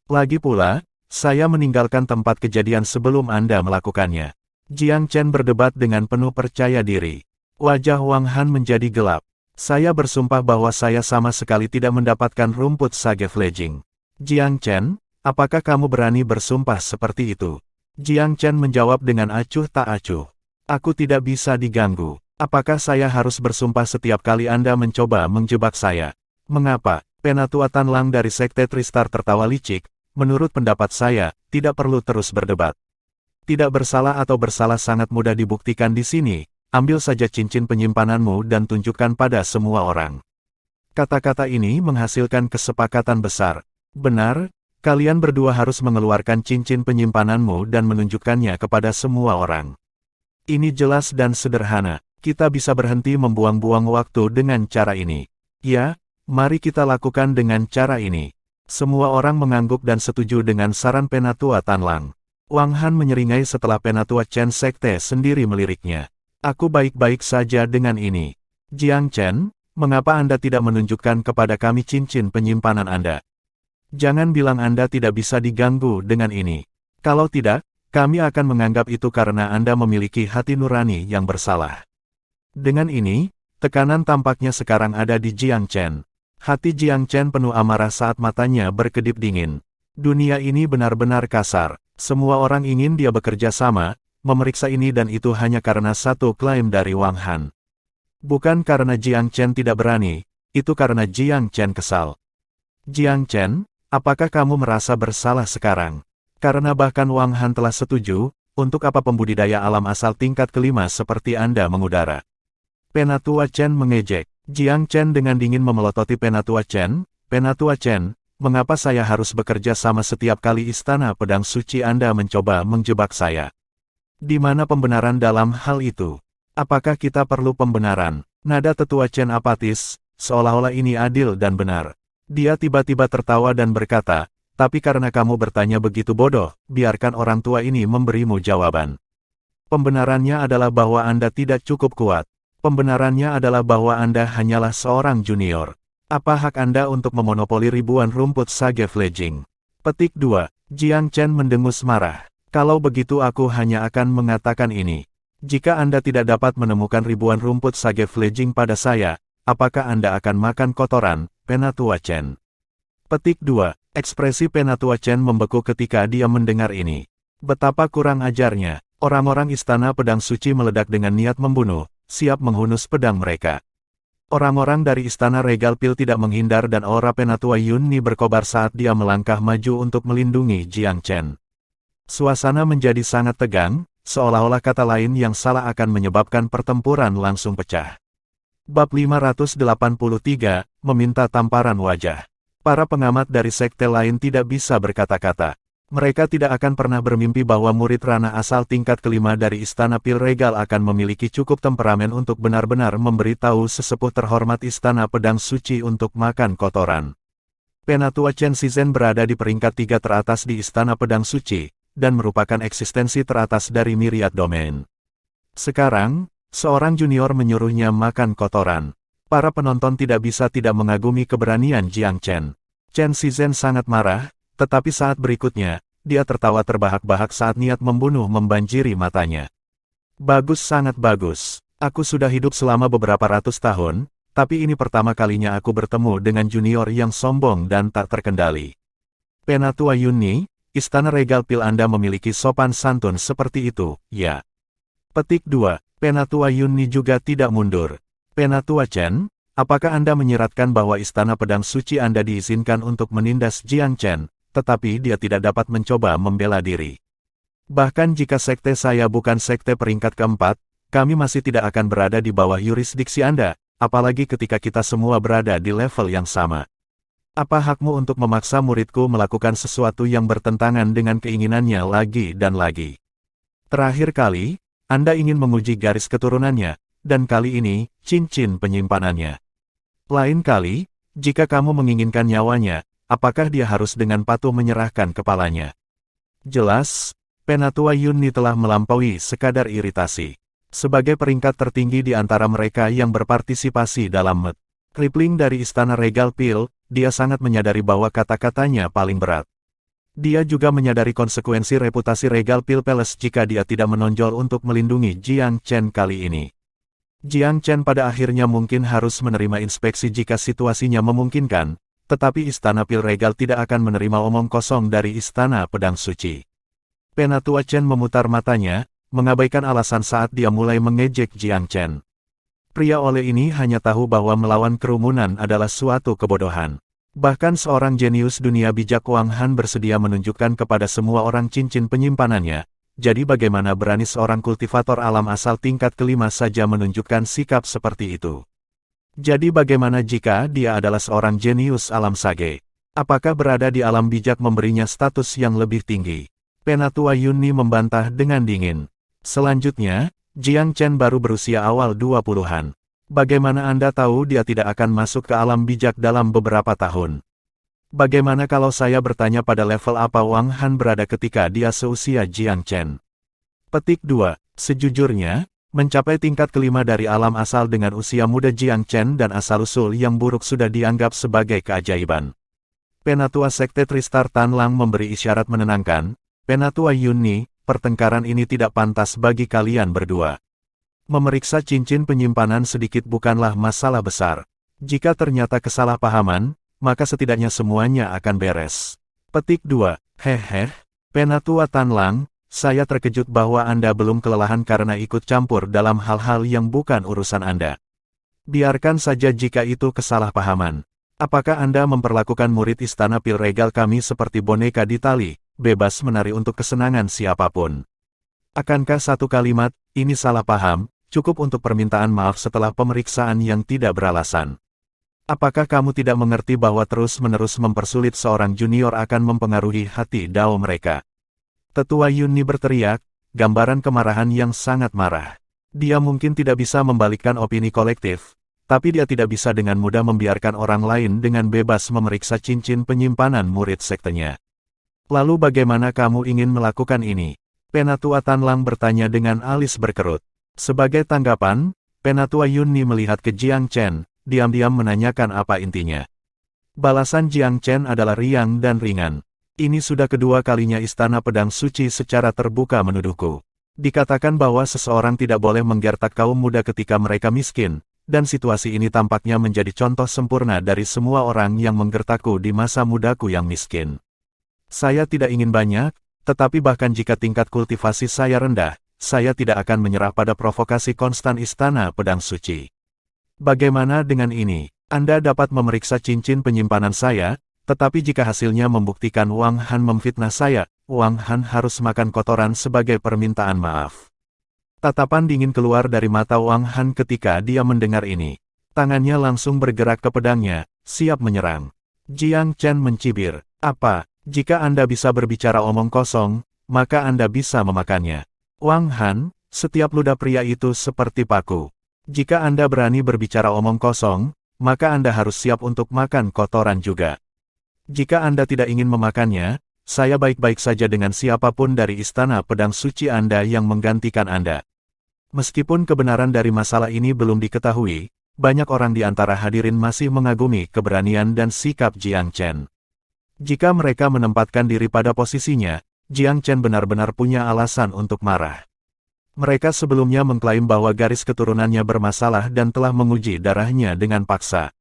Lagi pula, saya meninggalkan tempat kejadian sebelum Anda melakukannya. Jiang Chen berdebat dengan penuh percaya diri. Wajah Wang Han menjadi gelap. Saya bersumpah bahwa saya sama sekali tidak mendapatkan rumput sage fledging. Jiang Chen, apakah kamu berani bersumpah seperti itu? Jiang Chen menjawab dengan acuh tak acuh. Aku tidak bisa diganggu. Apakah saya harus bersumpah setiap kali Anda mencoba menjebak saya? Mengapa? Penatua Tanlang dari Sekte Tristar tertawa licik. Menurut pendapat saya, tidak perlu terus berdebat. Tidak bersalah atau bersalah sangat mudah dibuktikan di sini. Ambil saja cincin penyimpananmu dan tunjukkan pada semua orang. Kata-kata ini menghasilkan kesepakatan besar. Benar, kalian berdua harus mengeluarkan cincin penyimpananmu dan menunjukkannya kepada semua orang. Ini jelas dan sederhana. Kita bisa berhenti membuang-buang waktu dengan cara ini. Ya, mari kita lakukan dengan cara ini. Semua orang mengangguk dan setuju dengan saran Penatua Tanlang. Wang Han menyeringai setelah Penatua Chen Sekte sendiri meliriknya. Aku baik-baik saja dengan ini. Jiang Chen, mengapa Anda tidak menunjukkan kepada kami cincin penyimpanan Anda? Jangan bilang Anda tidak bisa diganggu dengan ini. Kalau tidak, kami akan menganggap itu karena Anda memiliki hati nurani yang bersalah. Dengan ini, Tekanan tampaknya sekarang ada di Jiang Chen. Hati Jiang Chen penuh amarah saat matanya berkedip dingin. Dunia ini benar-benar kasar. Semua orang ingin dia bekerja sama, memeriksa ini dan itu hanya karena satu klaim dari Wang Han. Bukan karena Jiang Chen tidak berani, itu karena Jiang Chen kesal. Jiang Chen, apakah kamu merasa bersalah sekarang? Karena bahkan Wang Han telah setuju, untuk apa pembudidaya alam asal tingkat kelima seperti Anda mengudara? Penatua Chen mengejek. Jiang Chen dengan dingin memelototi Penatua Chen. Penatua Chen, mengapa saya harus bekerja sama setiap kali Istana Pedang Suci Anda mencoba menjebak saya? Di mana pembenaran dalam hal itu? Apakah kita perlu pembenaran? Nada Tetua Chen apatis, seolah-olah ini adil dan benar. Dia tiba-tiba tertawa dan berkata, tapi karena kamu bertanya begitu bodoh, biarkan orang tua ini memberimu jawaban. Pembenarannya adalah bahwa Anda tidak cukup kuat. Pembenarannya adalah bahwa Anda hanyalah seorang junior. Apa hak Anda untuk memonopoli ribuan rumput sage fledging? Petik 2. Jiang Chen mendengus marah. Kalau begitu aku hanya akan mengatakan ini. Jika Anda tidak dapat menemukan ribuan rumput sage fledging pada saya, apakah Anda akan makan kotoran, Penatua Chen? Petik 2. Ekspresi Penatua Chen membeku ketika dia mendengar ini. Betapa kurang ajarnya. Orang-orang Istana Pedang Suci meledak dengan niat membunuh, siap menghunus pedang mereka. Orang-orang dari Istana Regal Pil tidak menghindar dan aura Penatua Yunni berkobar saat dia melangkah maju untuk melindungi Jiang Chen. Suasana menjadi sangat tegang, seolah-olah kata lain yang salah akan menyebabkan pertempuran langsung pecah. Bab 583, Meminta Tamparan Wajah. Para pengamat dari sekte lain tidak bisa berkata-kata. Mereka tidak akan pernah bermimpi bahwa murid Rana asal tingkat kelima dari Istana Pil Regal akan memiliki cukup temperamen untuk benar-benar memberitahu sesepuh terhormat Istana Pedang Suci untuk makan kotoran. Penatua Chen Shizhen berada di peringkat 3 teratas di Istana Pedang Suci, dan merupakan eksistensi teratas dari Myriad Domain. Sekarang, seorang junior menyuruhnya makan kotoran. Para penonton tidak bisa tidak mengagumi keberanian Jiang Chen. Chen Shizhen sangat marah, tetapi saat berikutnya, dia tertawa terbahak-bahak saat niat membunuh membanjiri matanya. Bagus, sangat bagus. Aku sudah hidup selama beberapa ratus tahun, tapi ini pertama kalinya aku bertemu dengan junior yang sombong dan tak terkendali. Penatua Yunni, Istana Regal Pil Anda memiliki sopan santun seperti itu, ya? Petik 2. Penatua Yunni juga tidak mundur. Penatua Chen, apakah Anda menyiratkan bahwa Istana Pedang Suci Anda diizinkan untuk menindas Jiang Chen, tetapi dia tidak dapat mencoba membela diri? Bahkan jika sekte saya bukan sekte peringkat keempat, kami masih tidak akan berada di bawah yurisdiksi Anda, apalagi ketika kita semua berada di level yang sama. Apa hakmu untuk memaksa muridku melakukan sesuatu yang bertentangan dengan keinginannya lagi dan lagi? Terakhir kali, Anda ingin menguji garis keturunannya, dan kali ini, cincin penyimpanannya. Lain kali, jika kamu menginginkan nyawanya, apakah dia harus dengan patuh menyerahkan kepalanya? Jelas, Penatua Yunni telah melampaui sekadar iritasi. Sebagai peringkat tertinggi di antara mereka yang berpartisipasi dalam MET Crippling dari Istana Regal Pil, dia sangat menyadari bahwa kata-katanya paling berat. Dia juga menyadari konsekuensi reputasi Regal Pil Palace jika dia tidak menonjol untuk melindungi Jiang Chen kali ini. Jiang Chen pada akhirnya mungkin harus menerima inspeksi jika situasinya memungkinkan, tetapi Istana Pil Regal tidak akan menerima omong kosong dari Istana Pedang Suci. Penatua Chen memutar matanya, mengabaikan alasan saat dia mulai mengejek Jiang Chen. Pria oleh ini hanya tahu bahwa melawan kerumunan adalah suatu kebodohan. Bahkan seorang jenius dunia bijak Wang Han bersedia menunjukkan kepada semua orang cincin penyimpanannya, jadi bagaimana berani seorang kultivator alam asal tingkat kelima saja menunjukkan sikap seperti itu? Jadi bagaimana jika dia adalah seorang jenius alam sage? Apakah berada di alam bijak memberinya status yang lebih tinggi? Penatua Yunni membantah dengan dingin. Selanjutnya, Jiang Chen baru berusia awal 20-an. Bagaimana Anda tahu dia tidak akan masuk ke alam bijak dalam beberapa tahun? Bagaimana kalau saya bertanya pada level apa Wang Han berada ketika dia seusia Jiang Chen? Petik 2. Sejujurnya, mencapai tingkat kelima dari alam asal dengan usia muda Jiang Chen dan asal-usul yang buruk sudah dianggap sebagai keajaiban. Penatua Sekte Tristar Tanlang memberi isyarat menenangkan. Penatua Yunni, pertengkaran ini tidak pantas bagi kalian berdua. Memeriksa cincin penyimpanan sedikit bukanlah masalah besar. Jika ternyata kesalahpahaman, maka setidaknya semuanya akan beres. Petik 2. Hehe, Penatua Tanlang, saya terkejut bahwa Anda belum kelelahan karena ikut campur dalam hal-hal yang bukan urusan Anda. Biarkan saja jika itu kesalahpahaman. Apakah Anda memperlakukan murid istana Pil Regal kami seperti boneka di tali, bebas menari untuk kesenangan siapapun? Akankah satu kalimat, ini salah paham, cukup untuk permintaan maaf setelah pemeriksaan yang tidak beralasan? Apakah kamu tidak mengerti bahwa terus-menerus mempersulit seorang junior akan mempengaruhi hati Dao mereka? Tetua Yunni berteriak, gambaran kemarahan yang sangat marah. Dia mungkin tidak bisa membalikkan opini kolektif, tapi dia tidak bisa dengan mudah membiarkan orang lain dengan bebas memeriksa cincin penyimpanan murid sektenya. Lalu bagaimana kamu ingin melakukan ini? Penatua Tanlang bertanya dengan alis berkerut. Sebagai tanggapan, Penatua Yunni melihat ke Jiang Chen, diam-diam menanyakan apa intinya. Balasan Jiang Chen adalah riang dan ringan. Ini sudah kedua kalinya Istana Pedang Suci secara terbuka menuduhku. Dikatakan bahwa seseorang tidak boleh menggertak kaum muda ketika mereka miskin, dan situasi ini tampaknya menjadi contoh sempurna dari semua orang yang menggertakku di masa mudaku yang miskin. Saya tidak ingin banyak, tetapi bahkan jika tingkat kultivasi saya rendah, saya tidak akan menyerah pada provokasi konstan Istana Pedang Suci. Bagaimana dengan ini? Anda dapat memeriksa cincin penyimpanan saya, tetapi jika hasilnya membuktikan Wang Han memfitnah saya, Wang Han harus makan kotoran sebagai permintaan maaf. Tatapan dingin keluar dari mata Wang Han ketika dia mendengar ini. Tangannya langsung bergerak ke pedangnya, siap menyerang. Jiang Chen mencibir, apa, jika Anda bisa berbicara omong kosong, maka Anda bisa memakannya. Wang Han, setiap ludah pria itu seperti paku. Jika Anda berani berbicara omong kosong, maka Anda harus siap untuk makan kotoran juga. Jika Anda tidak ingin memakannya, saya baik-baik saja dengan siapapun dari Istana Pedang Suci Anda yang menggantikan Anda. Meskipun kebenaran dari masalah ini belum diketahui, banyak orang di antara hadirin masih mengagumi keberanian dan sikap Jiang Chen. Jika mereka menempatkan diri pada posisinya, Jiang Chen benar-benar punya alasan untuk marah. Mereka sebelumnya mengklaim bahwa garis keturunannya bermasalah dan telah menguji darahnya dengan paksa.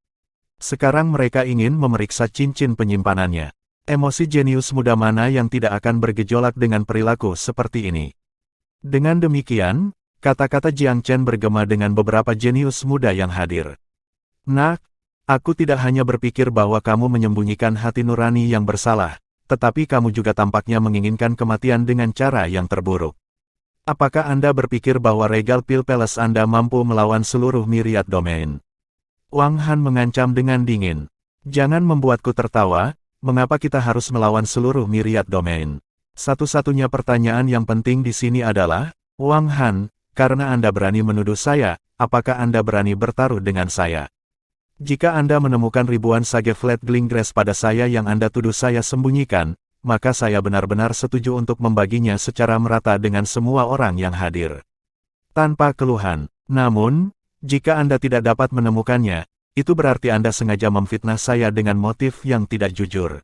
Sekarang mereka ingin memeriksa cincin penyimpanannya. Emosi jenius muda mana yang tidak akan bergejolak dengan perilaku seperti ini? Dengan demikian, kata-kata Jiang Chen bergema dengan beberapa jenius muda yang hadir. Nak, aku tidak hanya berpikir bahwa kamu menyembunyikan hati nurani yang bersalah, tetapi kamu juga tampaknya menginginkan kematian dengan cara yang terburuk. Apakah Anda berpikir bahwa Regal Pil Palace Anda mampu melawan seluruh Myriad Domain? Wang Han mengancam dengan dingin. Jangan membuatku tertawa, mengapa kita harus melawan seluruh Myriad Domain? Satu-satunya pertanyaan yang penting di sini adalah, Wang Han, karena Anda berani menuduh saya, apakah Anda berani bertaruh dengan saya? Jika Anda menemukan ribuan sage flat glinggrass pada saya yang Anda tuduh saya sembunyikan, maka saya benar-benar setuju untuk membaginya secara merata dengan semua orang yang hadir. Tanpa keluhan. Namun, jika Anda tidak dapat menemukannya, itu berarti Anda sengaja memfitnah saya dengan motif yang tidak jujur.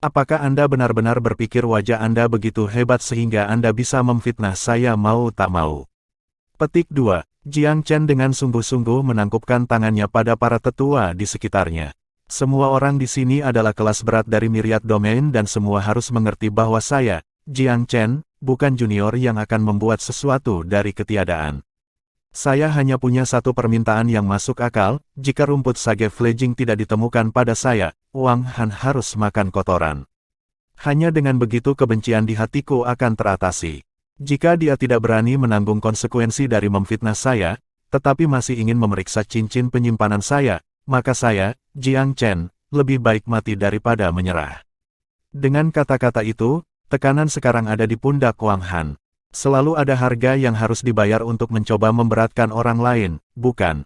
Apakah Anda benar-benar berpikir wajah Anda begitu hebat sehingga Anda bisa memfitnah saya mau tak mau? Petik 2. Jiang Chen dengan sungguh-sungguh menangkupkan tangannya pada para tetua di sekitarnya. Semua orang di sini adalah kelas berat dari Myriad Domain dan semua harus mengerti bahwa saya, Jiang Chen, bukan junior yang akan membuat sesuatu dari ketiadaan. Saya hanya punya satu permintaan yang masuk akal, jika rumput sage fledging tidak ditemukan pada saya, Wang Han harus makan kotoran. Hanya dengan begitu kebencian di hatiku akan teratasi. Jika dia tidak berani menanggung konsekuensi dari memfitnah saya, tetapi masih ingin memeriksa cincin penyimpanan saya, maka saya, Jiang Chen, lebih baik mati daripada menyerah. Dengan kata-kata itu, tekanan sekarang ada di pundak Wang Han. Selalu ada harga yang harus dibayar untuk mencoba memberatkan orang lain, bukan?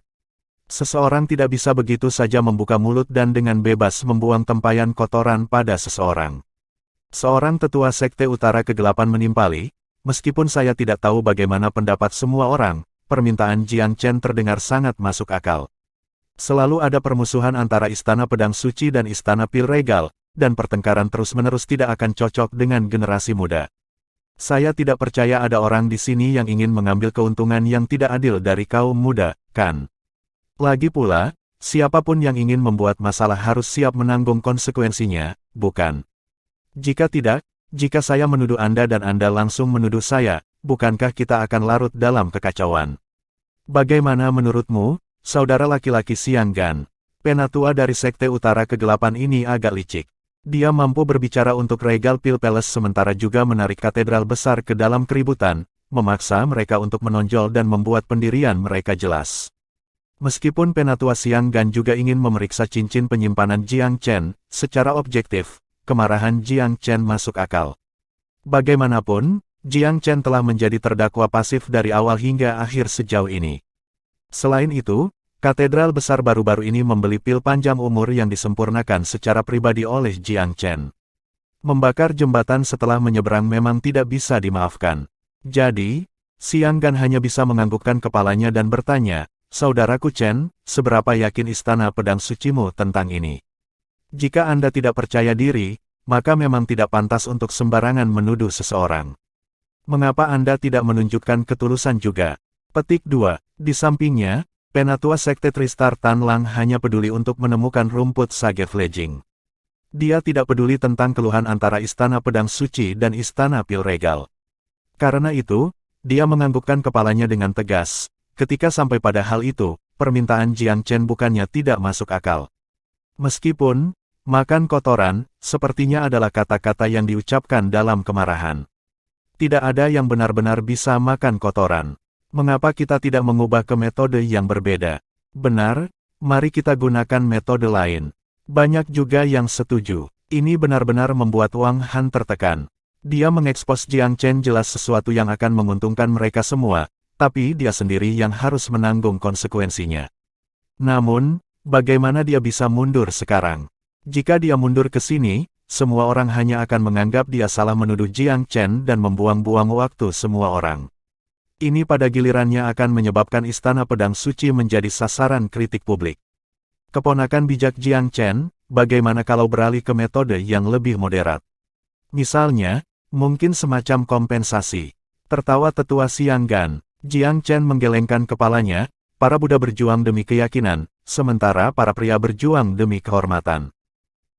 Seseorang tidak bisa begitu saja membuka mulut dan dengan bebas membuang tempayan kotoran pada seseorang. Seorang tetua Sekte Utara Kegelapan menimpali, meskipun saya tidak tahu bagaimana pendapat semua orang, permintaan Jiang Chen terdengar sangat masuk akal. Selalu ada permusuhan antara Istana Pedang Suci dan Istana Pil Regal, dan pertengkaran terus-menerus tidak akan cocok dengan generasi muda. Saya tidak percaya ada orang di sini yang ingin mengambil keuntungan yang tidak adil dari kaum muda, kan? Lagi pula, siapapun yang ingin membuat masalah harus siap menanggung konsekuensinya, bukan? Jika tidak, jika saya menuduh Anda dan Anda langsung menuduh saya, bukankah kita akan larut dalam kekacauan? Bagaimana menurutmu, saudara laki-laki Xiang Gan? Penatua dari Sekte Utara Kegelapan ini agak licik. Dia mampu berbicara untuk Regal Pil Palace sementara juga menarik katedral besar ke dalam keributan, memaksa mereka untuk menonjol dan membuat pendirian mereka jelas. Meskipun Penatua Xiang Gan juga ingin memeriksa cincin penyimpanan Jiang Chen, secara objektif, kemarahan Jiang Chen masuk akal. Bagaimanapun, Jiang Chen telah menjadi terdakwa pasif dari awal hingga akhir sejauh ini. Selain itu, katedral besar baru-baru ini membeli pil panjang umur yang disempurnakan secara pribadi oleh Jiang Chen. Membakar jembatan setelah menyeberang memang tidak bisa dimaafkan. Jadi, Xiang Gan hanya bisa menganggukkan kepalanya dan bertanya, "Saudaraku Chen, seberapa yakin Istana Pedang Sucimu tentang ini? Jika Anda tidak percaya diri, maka memang tidak pantas untuk sembarangan menuduh seseorang. Mengapa Anda tidak menunjukkan ketulusan juga?" Petik 2. Di sampingnya, Penatua Sekte Tristar Tan Lang hanya peduli untuk menemukan rumput sage fledging. Dia tidak peduli tentang keluhan antara Istana Pedang Suci dan Istana Pil Regal. Karena itu, dia menganggukkan kepalanya dengan tegas. Ketika sampai pada hal itu, permintaan Jiang Chen bukannya tidak masuk akal. Meskipun, makan kotoran, sepertinya adalah kata-kata yang diucapkan dalam kemarahan. Tidak ada yang benar-benar bisa makan kotoran. Mengapa kita tidak mengubah ke metode yang berbeda? Benar, mari kita gunakan metode lain. Banyak juga yang setuju. Ini benar-benar membuat Wang Han tertekan. Dia mengekspos Jiang Chen jelas sesuatu yang akan menguntungkan mereka semua, tapi dia sendiri yang harus menanggung konsekuensinya. Namun, bagaimana dia bisa mundur sekarang? Jika dia mundur ke sini, semua orang hanya akan menganggap dia salah menuduh Jiang Chen dan membuang-buang waktu semua orang. Ini pada gilirannya akan menyebabkan Istana Pedang Suci menjadi sasaran kritik publik. Keponakan bijak Jiang Chen, bagaimana kalau beralih ke metode yang lebih moderat? Misalnya, mungkin semacam kompensasi. Tertawa tetua Xiang Gan, Jiang Chen menggelengkan kepalanya, para Buddha berjuang demi keyakinan, sementara para pria berjuang demi kehormatan.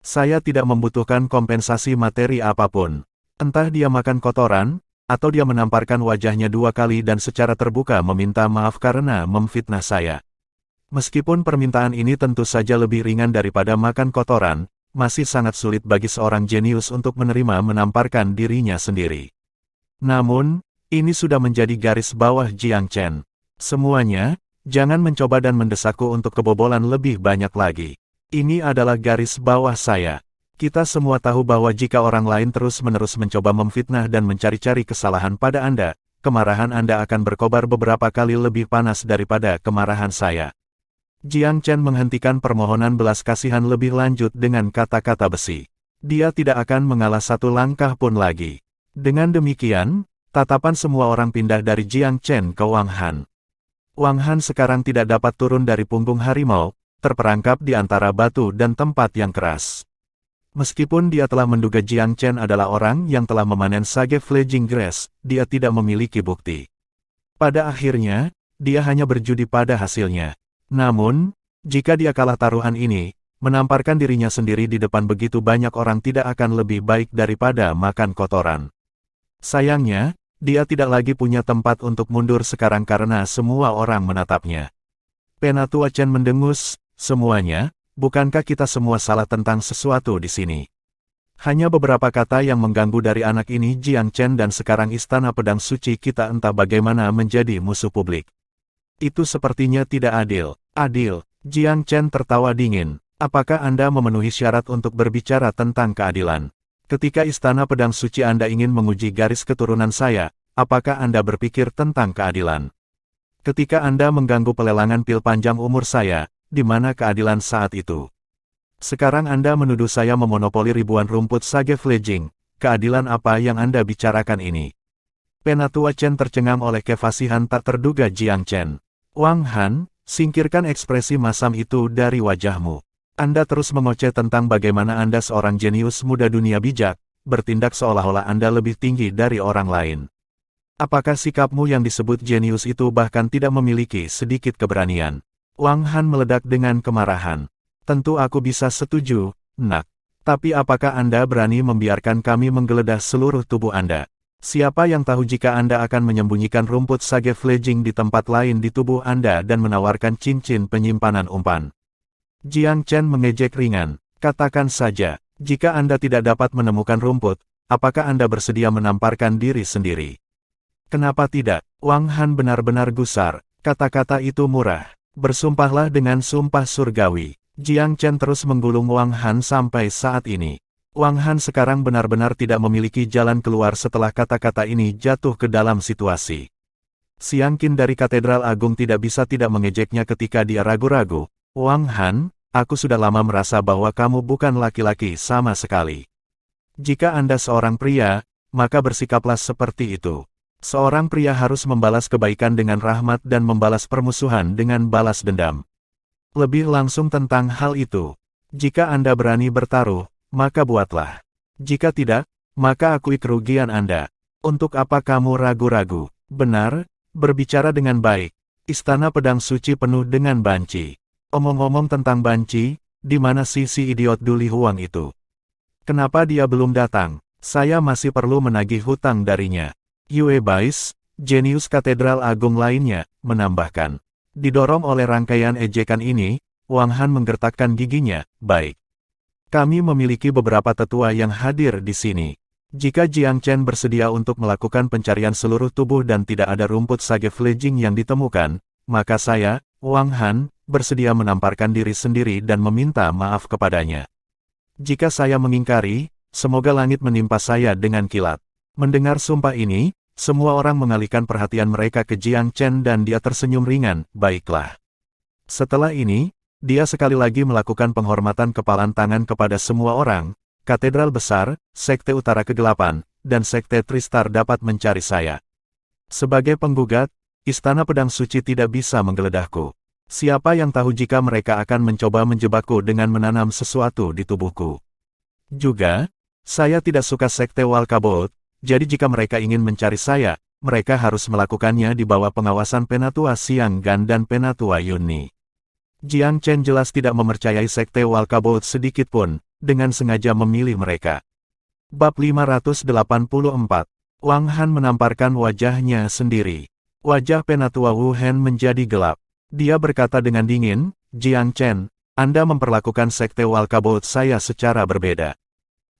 Saya tidak membutuhkan kompensasi materi apapun. Entah dia makan kotoran, atau dia menamparkan wajahnya 2 kali dan secara terbuka meminta maaf karena memfitnah saya. Meskipun permintaan ini tentu saja lebih ringan daripada makan kotoran, masih sangat sulit bagi seorang jenius untuk menerima menamparkan dirinya sendiri. Namun, ini sudah menjadi garis bawah Jiang Chen. Semuanya, jangan mencoba dan mendesakku untuk kebobolan lebih banyak lagi. Ini adalah garis bawah saya. Kita semua tahu bahwa jika orang lain terus-menerus mencoba memfitnah dan mencari-cari kesalahan pada Anda, kemarahan Anda akan berkobar beberapa kali lebih panas daripada kemarahan saya. Jiang Chen menghentikan permohonan belas kasihan lebih lanjut dengan kata-kata besi. Dia tidak akan mengalah satu langkah pun lagi. Dengan demikian, tatapan semua orang pindah dari Jiang Chen ke Wang Han. Wang Han sekarang tidak dapat turun dari punggung harimau, terperangkap di antara batu dan tempat yang keras. Meskipun dia telah menduga Jiang Chen adalah orang yang telah memanen sage fledging grass, dia tidak memiliki bukti. Pada akhirnya, dia hanya berjudi pada hasilnya. Namun, jika dia kalah taruhan ini, menamparkan dirinya sendiri di depan begitu banyak orang tidak akan lebih baik daripada makan kotoran. Sayangnya, dia tidak lagi punya tempat untuk mundur sekarang karena semua orang menatapnya. Penatua Chen mendengus, "Semuanya, bukankah kita semua salah tentang sesuatu di sini?" Hanya beberapa kata yang mengganggu dari anak ini Jiang Chen dan sekarang Istana Pedang Suci kita entah bagaimana menjadi musuh publik. Itu sepertinya tidak adil. Adil, Jiang Chen tertawa dingin. Apakah Anda memenuhi syarat untuk berbicara tentang keadilan? Ketika Istana Pedang Suci Anda ingin menguji garis keturunan saya, apakah Anda berpikir tentang keadilan? Ketika Anda mengganggu pelelangan pil panjang umur saya, di mana keadilan saat itu? Sekarang Anda menuduh saya memonopoli ribuan rumput sage fledging. Keadilan apa yang Anda bicarakan ini? Penatua Chen tercengang oleh kefasihan tak terduga Jiang Chen. Wang Han, singkirkan ekspresi masam itu dari wajahmu. Anda terus mengoceh tentang bagaimana Anda seorang jenius muda dunia bijak, bertindak seolah-olah Anda lebih tinggi dari orang lain. Apakah sikapmu yang disebut jenius itu bahkan tidak memiliki sedikit keberanian? Wang Han meledak dengan kemarahan. Tentu aku bisa setuju, Nak. Tapi apakah Anda berani membiarkan kami menggeledah seluruh tubuh Anda? Siapa yang tahu jika Anda akan menyembunyikan rumput sage fledging di tempat lain di tubuh Anda dan menawarkan cincin penyimpanan umpan? Jiang Chen mengejek ringan. Katakan saja, jika Anda tidak dapat menemukan rumput, apakah Anda bersedia menamparkan diri sendiri? Kenapa tidak? Wang Han benar-benar gusar. Kata-kata itu murah. Bersumpahlah dengan sumpah surgawi. Jiang Chen terus menggulung Wang Han sampai saat ini. Wang Han sekarang benar-benar tidak memiliki jalan keluar setelah kata-kata ini jatuh ke dalam situasi. Xiang Qin dari Katedral Agung tidak bisa tidak mengejeknya ketika dia ragu-ragu. Wang Han, aku sudah lama merasa bahwa kamu bukan laki-laki sama sekali. Jika Anda seorang pria, maka bersikaplah seperti itu. Seorang pria harus membalas kebaikan dengan rahmat dan membalas permusuhan dengan balas dendam. Lebih langsung tentang hal itu. Jika Anda berani bertaruh, maka buatlah. Jika tidak, maka akui kerugian Anda. Untuk apa kamu ragu-ragu? Benar, berbicara dengan baik. Istana Pedang Suci penuh dengan banci. Omong-omong tentang banci, di mana si idiot Duli Huang itu? Kenapa dia belum datang? Saya masih perlu menagih hutang darinya. Yue Bais, jenius Katedral Agung lainnya, menambahkan. Didorong oleh rangkaian ejekan ini, Wang Han menggertakkan giginya. Baik. Kami memiliki beberapa tetua yang hadir di sini. Jika Jiang Chen bersedia untuk melakukan pencarian seluruh tubuh dan tidak ada rumput sage fledging yang ditemukan, maka saya, Wang Han, bersedia menamparkan diri sendiri dan meminta maaf kepadanya. Jika saya mengingkari, semoga langit menimpa saya dengan kilat. Mendengar sumpah ini, semua orang mengalihkan perhatian mereka ke Jiang Chen dan dia tersenyum ringan. Baiklah. Setelah ini, dia sekali lagi melakukan penghormatan kepalan tangan kepada semua orang. Katedral Besar, Sekte Utara Kegelapan, dan Sekte Tristar dapat mencari saya. Sebagai penggugat, Istana Pedang Suci tidak bisa menggeledahku. Siapa yang tahu jika mereka akan mencoba menjebakku dengan menanam sesuatu di tubuhku. Juga, saya tidak suka Sekte Walkabout. Jadi jika mereka ingin mencari saya, mereka harus melakukannya di bawah pengawasan Penatua Xiang Gan dan Penatua Yunni. Jiang Chen jelas tidak mempercayai Sekte Walkabout sedikit pun, dengan sengaja memilih mereka. Bab 584. Wang Han menamparkan wajahnya sendiri. Wajah Penatua Wu Hen menjadi gelap. Dia berkata dengan dingin, Jiang Chen, Anda memperlakukan Sekte Walkabout saya secara berbeda.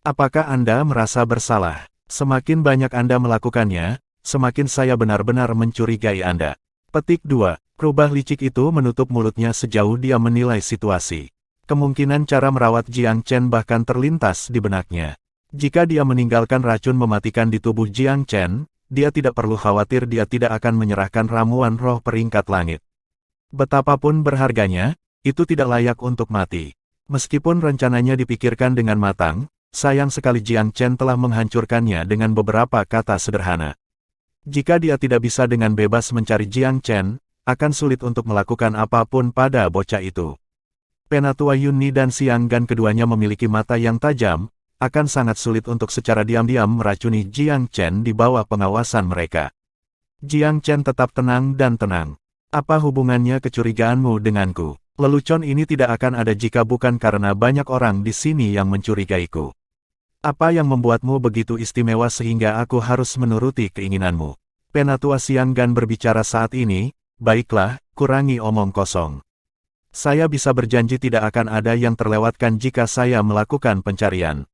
Apakah Anda merasa bersalah? Semakin banyak Anda melakukannya, semakin saya benar-benar mencurigai Anda. Petik 2. Rubah licik itu menutup mulutnya sejauh dia menilai situasi. Kemungkinan cara merawat Jiang Chen bahkan terlintas di benaknya. Jika dia meninggalkan racun mematikan di tubuh Jiang Chen, dia tidak perlu khawatir dia tidak akan menyerahkan ramuan roh peringkat langit. Betapapun berharganya, itu tidak layak untuk mati. Meskipun rencananya dipikirkan dengan matang, sayang sekali Jiang Chen telah menghancurkannya dengan beberapa kata sederhana. Jika dia tidak bisa dengan bebas mencari Jiang Chen, akan sulit untuk melakukan apapun pada bocah itu. Penatua Yunni dan Xiang Gan keduanya memiliki mata yang tajam, akan sangat sulit untuk secara diam-diam meracuni Jiang Chen di bawah pengawasan mereka. Jiang Chen tetap tenang dan tenang. Apa hubungannya kecurigaanmu denganku? Lelucon ini tidak akan ada jika bukan karena banyak orang di sini yang mencurigaiku. Apa yang membuatmu begitu istimewa sehingga aku harus menuruti keinginanmu? Penatua Xiang Gan berbicara saat ini, baiklah, kurangi omong kosong. Saya bisa berjanji tidak akan ada yang terlewatkan jika saya melakukan pencarian.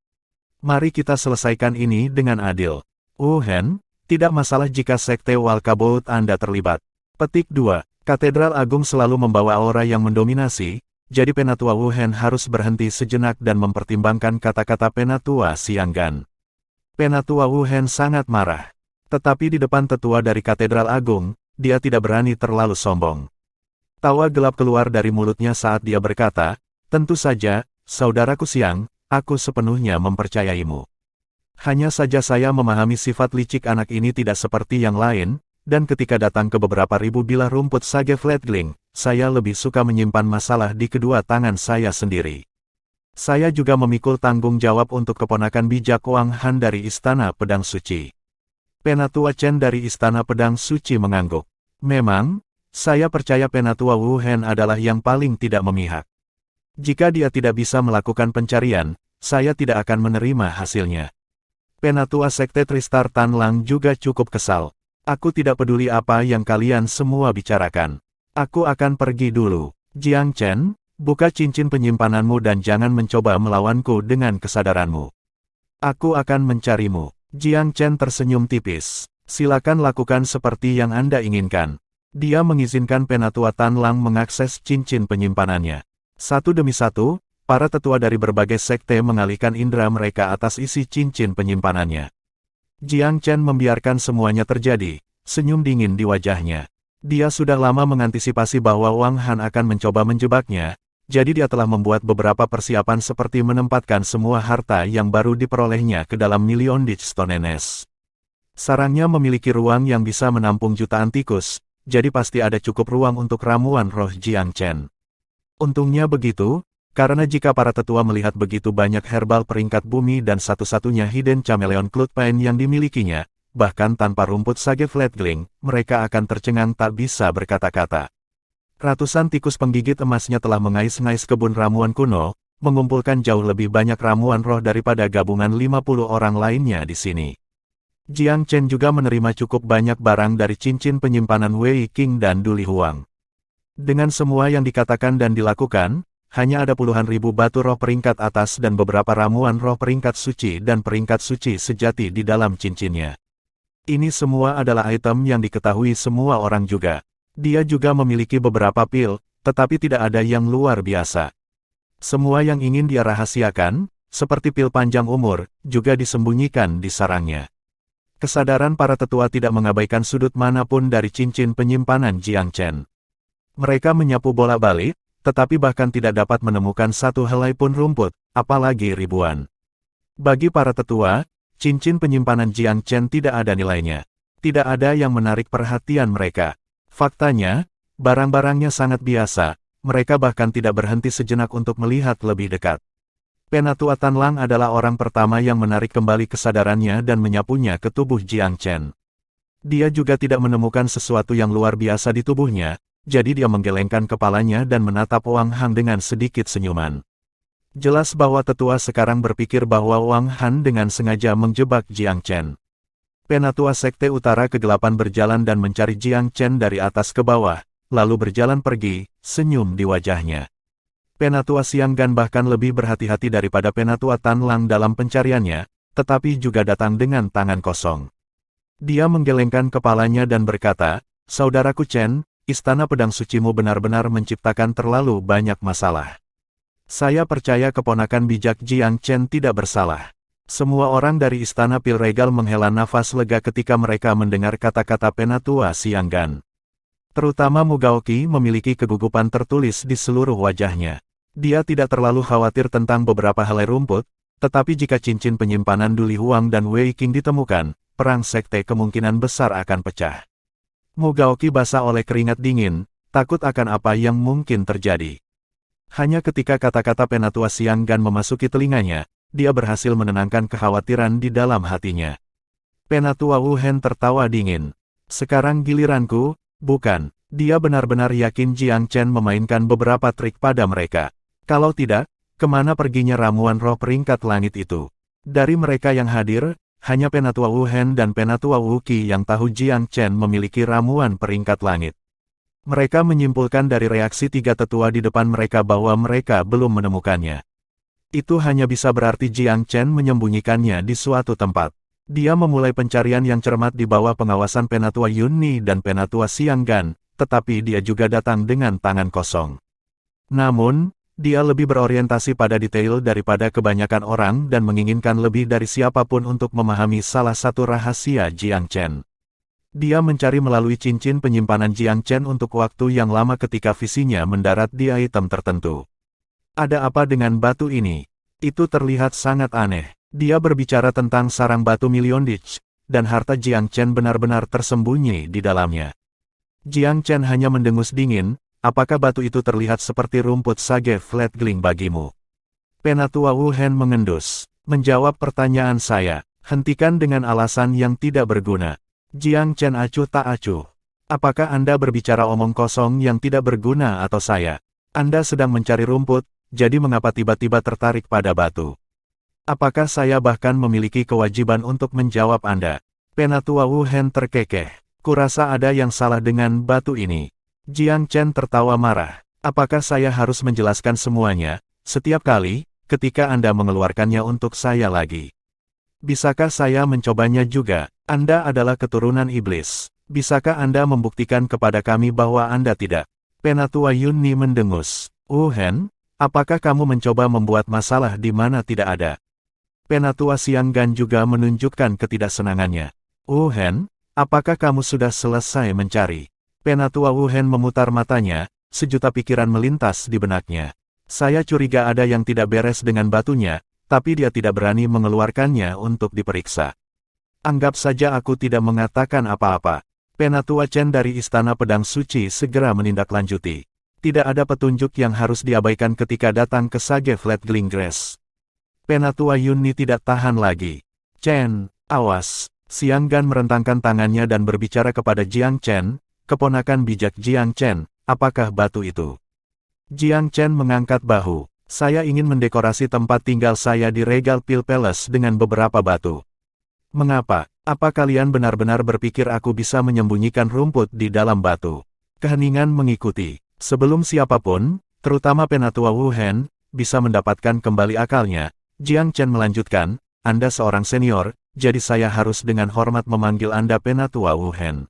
Mari kita selesaikan ini dengan adil. Wu Hen, tidak masalah jika Sekte Walkabout Anda terlibat. Petik 2. Katedral Agung selalu membawa aura yang mendominasi, jadi Penatua Wu Hen harus berhenti sejenak dan mempertimbangkan kata-kata Penatua Xiang Gan. Penatua Wu Hen sangat marah. Tetapi di depan tetua dari Katedral Agung, dia tidak berani terlalu sombong. Tawa gelap keluar dari mulutnya saat dia berkata, tentu saja, saudaraku Xiang, aku sepenuhnya mempercayaimu. Hanya saja saya memahami sifat licik anak ini tidak seperti yang lain, dan ketika datang ke beberapa ribu bilah rumput sage fledgling, saya lebih suka menyimpan masalah di kedua tangan saya sendiri. Saya juga memikul tanggung jawab untuk keponakan bijak Wang Han dari Istana Pedang Suci. Penatua Chen dari Istana Pedang Suci mengangguk. Memang, saya percaya Penatua Wu Hen adalah yang paling tidak memihak. Jika dia tidak bisa melakukan pencarian, saya tidak akan menerima hasilnya. Penatua Sekte Tristar Tanlang juga cukup kesal. Aku tidak peduli apa yang kalian semua bicarakan. Aku akan pergi dulu. Jiang Chen, buka cincin penyimpananmu dan jangan mencoba melawanku dengan kesadaranmu. Aku akan mencarimu. Jiang Chen tersenyum tipis. Silakan lakukan seperti yang Anda inginkan. Dia mengizinkan Penatua Tanlang mengakses cincin penyimpanannya. Satu demi satu, para tetua dari berbagai sekte mengalihkan indera mereka atas isi cincin penyimpanannya. Jiang Chen membiarkan semuanya terjadi, senyum dingin di wajahnya. Dia sudah lama mengantisipasi bahwa Wang Han akan mencoba menjebaknya, jadi dia telah membuat beberapa persiapan seperti menempatkan semua harta yang baru diperolehnya ke dalam Million Ditch Stonenes. Sarangnya memiliki ruang yang bisa menampung jutaan tikus, jadi pasti ada cukup ruang untuk ramuan roh Jiang Chen. Untungnya begitu, karena jika para tetua melihat begitu banyak herbal peringkat bumi dan satu-satunya Hidden Chameleon Cloud Pine yang dimilikinya, bahkan tanpa rumput sage Flatgling, mereka akan tercengang tak bisa berkata-kata. Ratusan tikus penggigit emasnya telah mengais-ngais kebun ramuan kuno, mengumpulkan jauh lebih banyak ramuan roh daripada gabungan 50 orang lainnya di sini. Jiang Chen juga menerima cukup banyak barang dari cincin penyimpanan Wei Qing dan Duli Huang. Dengan semua yang dikatakan dan dilakukan, hanya ada puluhan ribu batu roh peringkat atas dan beberapa ramuan roh peringkat suci dan peringkat suci sejati di dalam cincinnya. Ini semua adalah item yang diketahui semua orang juga. Dia juga memiliki beberapa pil, tetapi tidak ada yang luar biasa. Semua yang ingin dia rahasiakan, seperti pil panjang umur, juga disembunyikan di sarangnya. Kesadaran para tetua tidak mengabaikan sudut manapun dari cincin penyimpanan Jiang Chen. Mereka menyapu bolak-balik, tetapi bahkan tidak dapat menemukan satu helai pun rumput, apalagi ribuan. Bagi para tetua, cincin penyimpanan Jiang Chen tidak ada nilainya. Tidak ada yang menarik perhatian mereka. Faktanya, barang-barangnya sangat biasa, mereka bahkan tidak berhenti sejenak untuk melihat lebih dekat. Penatua Tanlang adalah orang pertama yang menarik kembali kesadarannya dan menyapunya ke tubuh Jiang Chen. Dia juga tidak menemukan sesuatu yang luar biasa di tubuhnya, jadi dia menggelengkan kepalanya dan menatap Wang Han dengan sedikit senyuman. Jelas bahwa tetua sekarang berpikir bahwa Wang Han dengan sengaja menjebak Jiang Chen. Penatua Sekte Utara Kegelapan berjalan dan mencari Jiang Chen dari atas ke bawah, lalu berjalan pergi, senyum di wajahnya. Penatua Xianggan bahkan lebih berhati-hati daripada Penatua Tanlang dalam pencariannya, tetapi juga datang dengan tangan kosong. Dia menggelengkan kepalanya dan berkata, "Saudaraku Chen, Istana Pedang Sucimu benar-benar menciptakan terlalu banyak masalah. Saya percaya keponakan bijak Jiang Chen tidak bersalah." Semua orang dari Istana Pil Regal menghela nafas lega ketika mereka mendengar kata-kata Penatua Xianggan. Terutama Mugaoki memiliki kegugupan tertulis di seluruh wajahnya. Dia tidak terlalu khawatir tentang beberapa helai rumput, tetapi jika cincin penyimpanan Duli Huang dan Wei Qing ditemukan, perang sekte kemungkinan besar akan pecah. Mugaoki basah oleh keringat dingin, takut akan apa yang mungkin terjadi. Hanya ketika kata-kata Penatua Xianggan memasuki telinganya, dia berhasil menenangkan kekhawatiran di dalam hatinya. Penatua Wu Hen tertawa dingin. "Sekarang giliranku, bukan?" Dia benar-benar yakin Jiang Chen memainkan beberapa trik pada mereka. Kalau tidak, kemana perginya ramuan roh peringkat langit itu? Dari mereka yang hadir, hanya Penatua Wu Hen dan Penatua Wu Qi yang tahu Jiang Chen memiliki ramuan peringkat langit. Mereka menyimpulkan dari reaksi tiga tetua di depan mereka bahwa mereka belum menemukannya. Itu hanya bisa berarti Jiang Chen menyembunyikannya di suatu tempat. Dia memulai pencarian yang cermat di bawah pengawasan Penatua Yunni dan Penatua Xianggan, tetapi dia juga datang dengan tangan kosong. Namun, dia lebih berorientasi pada detail daripada kebanyakan orang dan menginginkan lebih dari siapapun untuk memahami salah satu rahasia Jiang Chen. Dia mencari melalui cincin penyimpanan Jiang Chen untuk waktu yang lama ketika visinya mendarat di item tertentu. Ada apa dengan batu ini? Itu terlihat sangat aneh. Dia berbicara tentang sarang batu Million Ditch, dan harta Jiang Chen benar-benar tersembunyi di dalamnya. Jiang Chen hanya mendengus dingin, apakah batu itu terlihat seperti rumput sage Flatgling bagimu? Penatua Wu Hen mengendus. Menjawab pertanyaan saya, hentikan dengan alasan yang tidak berguna. Jiang Chen acuh tak acuh. Apakah Anda berbicara omong kosong yang tidak berguna atau saya? Anda sedang mencari rumput, jadi mengapa tiba-tiba tertarik pada batu? Apakah saya bahkan memiliki kewajiban untuk menjawab Anda? Penatua Wu Hen terkekeh. Kurasa ada yang salah dengan batu ini. Jiang Chen tertawa marah. Apakah saya harus menjelaskan semuanya, setiap kali, ketika Anda mengeluarkannya untuk saya lagi? Bisakah saya mencobanya juga? Anda adalah keturunan iblis. Bisakah Anda membuktikan kepada kami bahwa Anda tidak? Penatua Yun Ni mendengus. Wu Hen, apakah kamu mencoba membuat masalah di mana tidak ada? Penatua Xiang Gan juga menunjukkan ketidaksenangannya. Wu Hen, apakah kamu sudah selesai mencari? Penatua Wu Hen memutar matanya, sejuta pikiran melintas di benaknya. Saya curiga ada yang tidak beres dengan batunya, tapi dia tidak berani mengeluarkannya untuk diperiksa. Anggap saja aku tidak mengatakan apa-apa. Penatua Chen dari Istana Pedang Suci segera menindaklanjuti. Tidak ada petunjuk yang harus diabaikan ketika datang ke Sage Flatgling Grass. Penatua Yun Ni tidak tahan lagi. Chen, awas. Xiang Gan merentangkan tangannya dan berbicara kepada Jiang Chen, keponakan bijak Jiang Chen, apakah batu itu? Jiang Chen mengangkat bahu. Saya ingin mendekorasi tempat tinggal saya di Regal Pil Palace dengan beberapa batu. Mengapa? Apa kalian benar-benar berpikir aku bisa menyembunyikan rumput di dalam batu? Keheningan mengikuti. Sebelum siapapun, terutama Penatua Wu Hen, bisa mendapatkan kembali akalnya, Jiang Chen melanjutkan, Anda seorang senior, jadi saya harus dengan hormat memanggil Anda Penatua Wu Hen.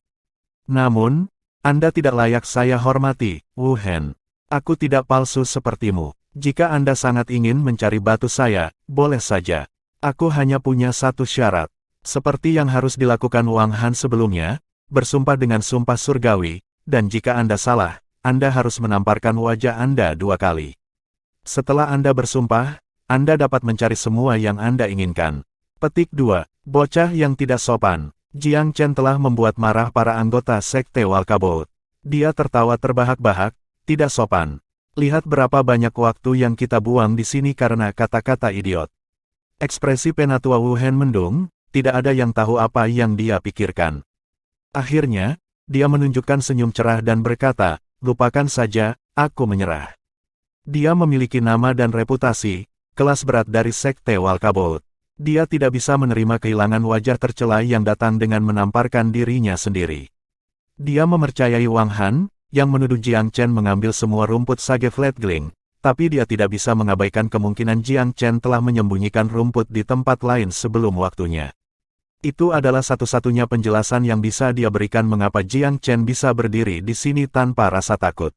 Namun, Anda tidak layak saya hormati, Wu Hen. Aku tidak palsu sepertimu. Jika Anda sangat ingin mencari batu saya, boleh saja. Aku hanya punya satu syarat. Seperti yang harus dilakukan Wang Han sebelumnya, bersumpah dengan sumpah surgawi, dan jika Anda salah, Anda harus menamparkan wajah Anda 2 kali. Setelah Anda bersumpah, Anda dapat mencari semua yang Anda inginkan. Petik 2. Bocah yang tidak sopan. Jiang Chen telah membuat marah para anggota Sekte Walkabout. Dia tertawa terbahak-bahak, tidak sopan. Lihat berapa banyak waktu yang kita buang di sini karena kata-kata idiot. Ekspresi Penatua Wu Hen mendung, tidak ada yang tahu apa yang dia pikirkan. Akhirnya, dia menunjukkan senyum cerah dan berkata, lupakan saja, aku menyerah. Dia memiliki nama dan reputasi, kelas berat dari Sekte Walkabout. Dia tidak bisa menerima kehilangan wajah tercela yang datang dengan menamparkan dirinya sendiri. Dia mempercayai Wang Han, yang menuduh Jiang Chen mengambil semua rumput Sage Flatgling, tapi dia tidak bisa mengabaikan kemungkinan Jiang Chen telah menyembunyikan rumput di tempat lain sebelum waktunya. Itu adalah satu-satunya penjelasan yang bisa dia berikan mengapa Jiang Chen bisa berdiri di sini tanpa rasa takut.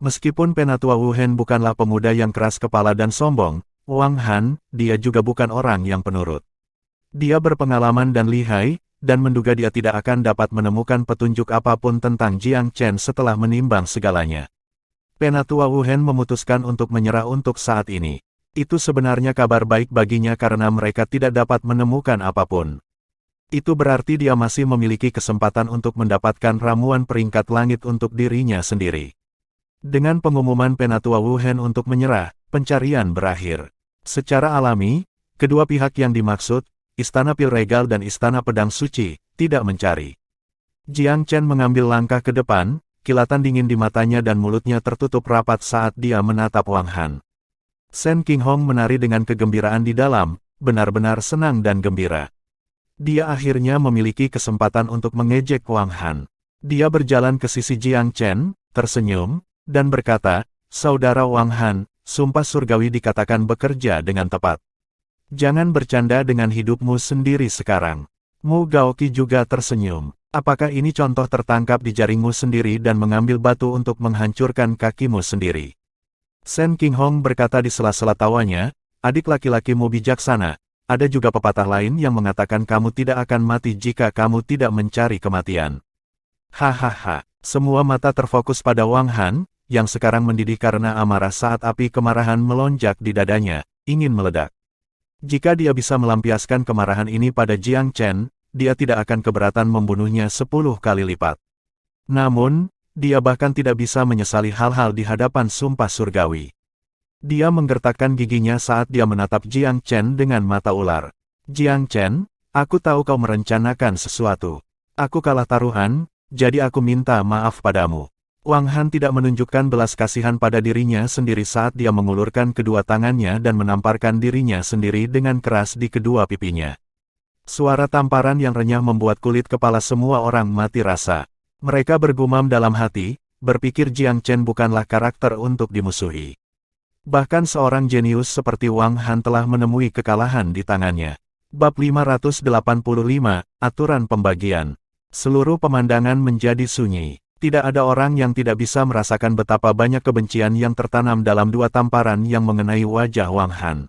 Meskipun Penatua Wu Hen bukanlah pemuda yang keras kepala dan sombong, Wang Han, dia juga bukan orang yang penurut. Dia berpengalaman dan lihai, dan menduga dia tidak akan dapat menemukan petunjuk apapun tentang Jiang Chen setelah menimbang segalanya. Penatua Wu Hen memutuskan untuk menyerah untuk saat ini. Itu sebenarnya kabar baik baginya karena mereka tidak dapat menemukan apapun. Itu berarti dia masih memiliki kesempatan untuk mendapatkan ramuan peringkat langit untuk dirinya sendiri. Dengan pengumuman Penatua Wu Hen untuk menyerah, pencarian berakhir. Secara alami, kedua pihak yang dimaksud, Istana Pil Regal dan Istana Pedang Suci, tidak mencari. Jiang Chen mengambil langkah ke depan, kilatan dingin di matanya dan mulutnya tertutup rapat saat dia menatap Wang Han. Shen Qinghong menari dengan kegembiraan di dalam, benar-benar senang dan gembira. Dia akhirnya memiliki kesempatan untuk mengejek Wang Han. Dia berjalan ke sisi Jiang Chen, tersenyum, dan berkata, Saudara Wang Han, sumpah surgawi dikatakan bekerja dengan tepat. Jangan bercanda dengan hidupmu sendiri sekarang. Mu Gaoqi juga tersenyum. Apakah ini contoh tertangkap di jaringmu sendiri dan mengambil batu untuk menghancurkan kakimu sendiri? Shen Qinghong berkata di sela-sela tawanya, adik laki-lakimu bijaksana. Ada juga pepatah lain yang mengatakan kamu tidak akan mati jika kamu tidak mencari kematian. Hahaha, semua mata terfokus pada Wang Han, yang sekarang mendidih karena amarah saat api kemarahan melonjak di dadanya, ingin meledak. Jika dia bisa melampiaskan kemarahan ini pada Jiang Chen, dia tidak akan keberatan membunuhnya 10 kali lipat. Namun, dia bahkan tidak bisa menyesali hal-hal di hadapan sumpah surgawi. Dia menggertakkan giginya saat dia menatap Jiang Chen dengan mata ular. Jiang Chen, aku tahu kau merencanakan sesuatu. Aku kalah taruhan, jadi aku minta maaf padamu. Wang Han tidak menunjukkan belas kasihan pada dirinya sendiri saat dia mengulurkan kedua tangannya dan menamparkan dirinya sendiri dengan keras di kedua pipinya. Suara tamparan yang renyah membuat kulit kepala semua orang mati rasa. Mereka bergumam dalam hati, berpikir Jiang Chen bukanlah karakter untuk dimusuhi. Bahkan seorang jenius seperti Wang Han telah menemui kekalahan di tangannya. Bab 585, Aturan Pembagian. Seluruh pemandangan menjadi sunyi. Tidak ada orang yang tidak bisa merasakan betapa banyak kebencian yang tertanam dalam dua tamparan yang mengenai wajah Wang Han.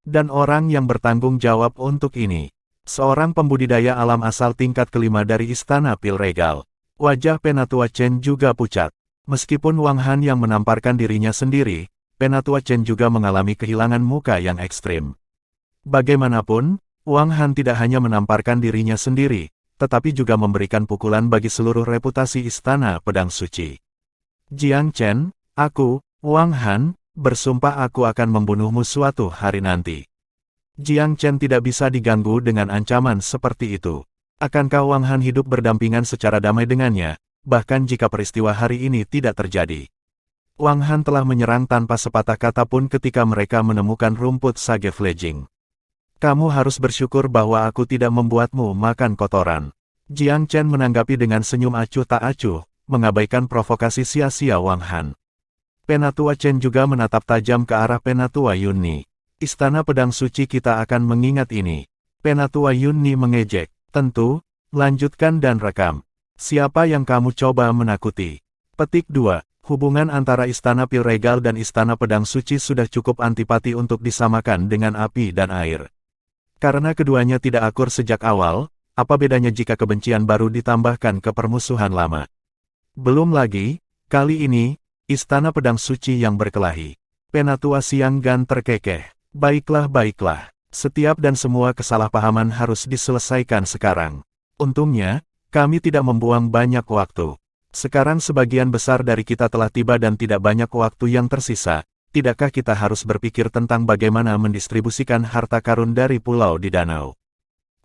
Dan orang yang bertanggung jawab untuk ini. Seorang pembudidaya alam asal tingkat kelima dari Istana Pil Regal. Wajah Penatua Chen juga pucat. Meskipun Wang Han yang menamparkan dirinya sendiri, Penatua Chen juga mengalami kehilangan muka yang ekstrim. Bagaimanapun, Wang Han tidak hanya menamparkan dirinya sendiri, tetapi juga memberikan pukulan bagi seluruh reputasi Istana Pedang Suci. Jiang Chen, aku, Wang Han, bersumpah aku akan membunuhmu suatu hari nanti. Jiang Chen tidak bisa diganggu dengan ancaman seperti itu. Akankah Wang Han hidup berdampingan secara damai dengannya, bahkan jika peristiwa hari ini tidak terjadi? Wang Han telah menyerang tanpa sepatah kata pun ketika mereka menemukan rumput sage fledging. Kamu harus bersyukur bahwa aku tidak membuatmu makan kotoran. Jiang Chen menanggapi dengan senyum acuh tak acuh, mengabaikan provokasi sia-sia Wang Han. Penatua Chen juga menatap tajam ke arah Penatua Yunni. Istana Pedang Suci kita akan mengingat ini. Penatua Yunni mengejek. Tentu, lanjutkan dan rekam. Siapa yang kamu coba menakuti? Petik 2. Hubungan antara Istana Pil Regal dan Istana Pedang Suci sudah cukup antipati untuk disamakan dengan api dan air. Karena keduanya tidak akur sejak awal, apa bedanya jika kebencian baru ditambahkan ke permusuhan lama? Belum lagi, kali ini, Istana Pedang Suci yang berkelahi. Penatua Xiang Gan terkekeh. Baiklah. Setiap dan semua kesalahpahaman harus diselesaikan sekarang. Untungnya, kami tidak membuang banyak waktu. Sekarang sebagian besar dari kita telah tiba dan tidak banyak waktu yang tersisa. Tidakkah kita harus berpikir tentang bagaimana mendistribusikan harta karun dari pulau di danau?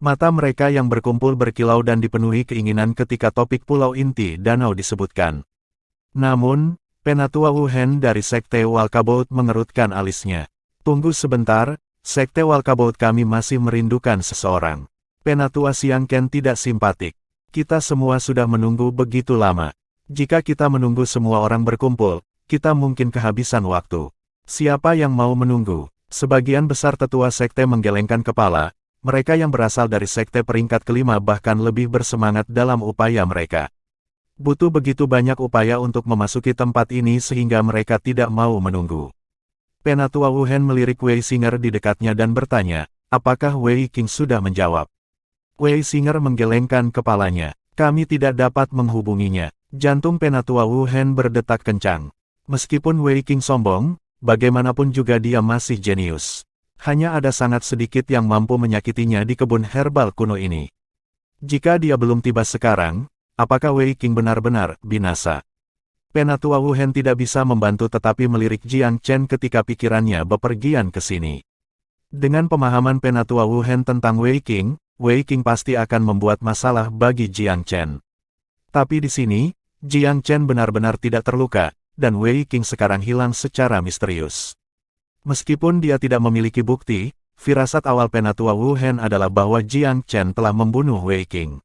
Mata mereka yang berkumpul berkilau dan dipenuhi keinginan ketika topik pulau inti danau disebutkan. Namun, Penatua Wu Hen dari Sekte Walkabout mengerutkan alisnya. Tunggu sebentar, Sekte Walkabout kami masih merindukan seseorang. Penatua Xiang Ken tidak simpatik. Kita semua sudah menunggu begitu lama. Jika kita menunggu semua orang berkumpul, kita mungkin kehabisan waktu. Siapa yang mau menunggu? Sebagian besar tetua sekte menggelengkan kepala, mereka yang berasal dari sekte peringkat kelima bahkan lebih bersemangat dalam upaya mereka. Butuh begitu banyak upaya untuk memasuki tempat ini sehingga mereka tidak mau menunggu. Penatua Wu Hen melirik Wei Singer di dekatnya dan bertanya, apakah Wei Qing sudah menjawab? Wei Singer menggelengkan kepalanya. Kami tidak dapat menghubunginya. Jantung Penatua Wu Hen berdetak kencang. Meskipun Wei Qing sombong, bagaimanapun juga dia masih jenius. Hanya ada sangat sedikit yang mampu menyakitinya di kebun herbal kuno ini. Jika dia belum tiba sekarang, apakah Wei Qing benar-benar binasa? Penatua Wu Hen tidak bisa membantu tetapi melirik Jiang Chen ketika pikirannya bepergian ke sini. Dengan pemahaman Penatua Wu Hen tentang Wei Qing pasti akan membuat masalah bagi Jiang Chen. Tapi di sini, Jiang Chen benar-benar tidak terluka, dan Wei Qing sekarang hilang secara misterius. Meskipun dia tidak memiliki bukti, firasat awal Penatua Wu Hen adalah bahwa Jiang Chen telah membunuh Wei Qing.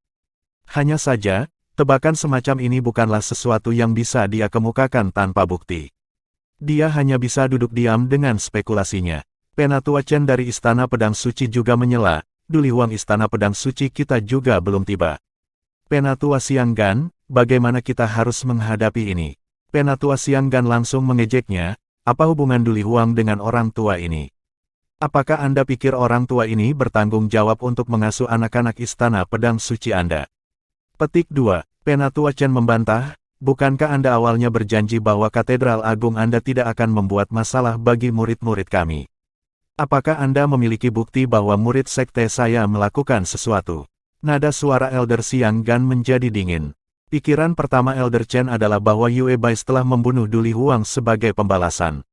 Hanya saja, tebakan semacam ini bukanlah sesuatu yang bisa dia kemukakan tanpa bukti. Dia hanya bisa duduk diam dengan spekulasinya. Penatua Chen dari Istana Pedang Suci juga menyela, Duli Huang Istana Pedang Suci kita juga belum tiba. Penatua Xiang Gan, bagaimana kita harus menghadapi ini? Penatua Xiang Gan langsung mengejeknya, apa hubungan Duli Huang dengan orang tua ini? Apakah Anda pikir orang tua ini bertanggung jawab untuk mengasuh anak-anak Istana Pedang Suci Anda? Petik 2. Penatua Chen membantah, bukankah Anda awalnya berjanji bahwa Katedral Agung Anda tidak akan membuat masalah bagi murid-murid kami? Apakah Anda memiliki bukti bahwa murid sekte saya melakukan sesuatu? Nada suara Elder Xiang Gan menjadi dingin. Pikiran pertama Elder Chen adalah bahwa Yue Bai telah membunuh Duli Huang sebagai pembalasan.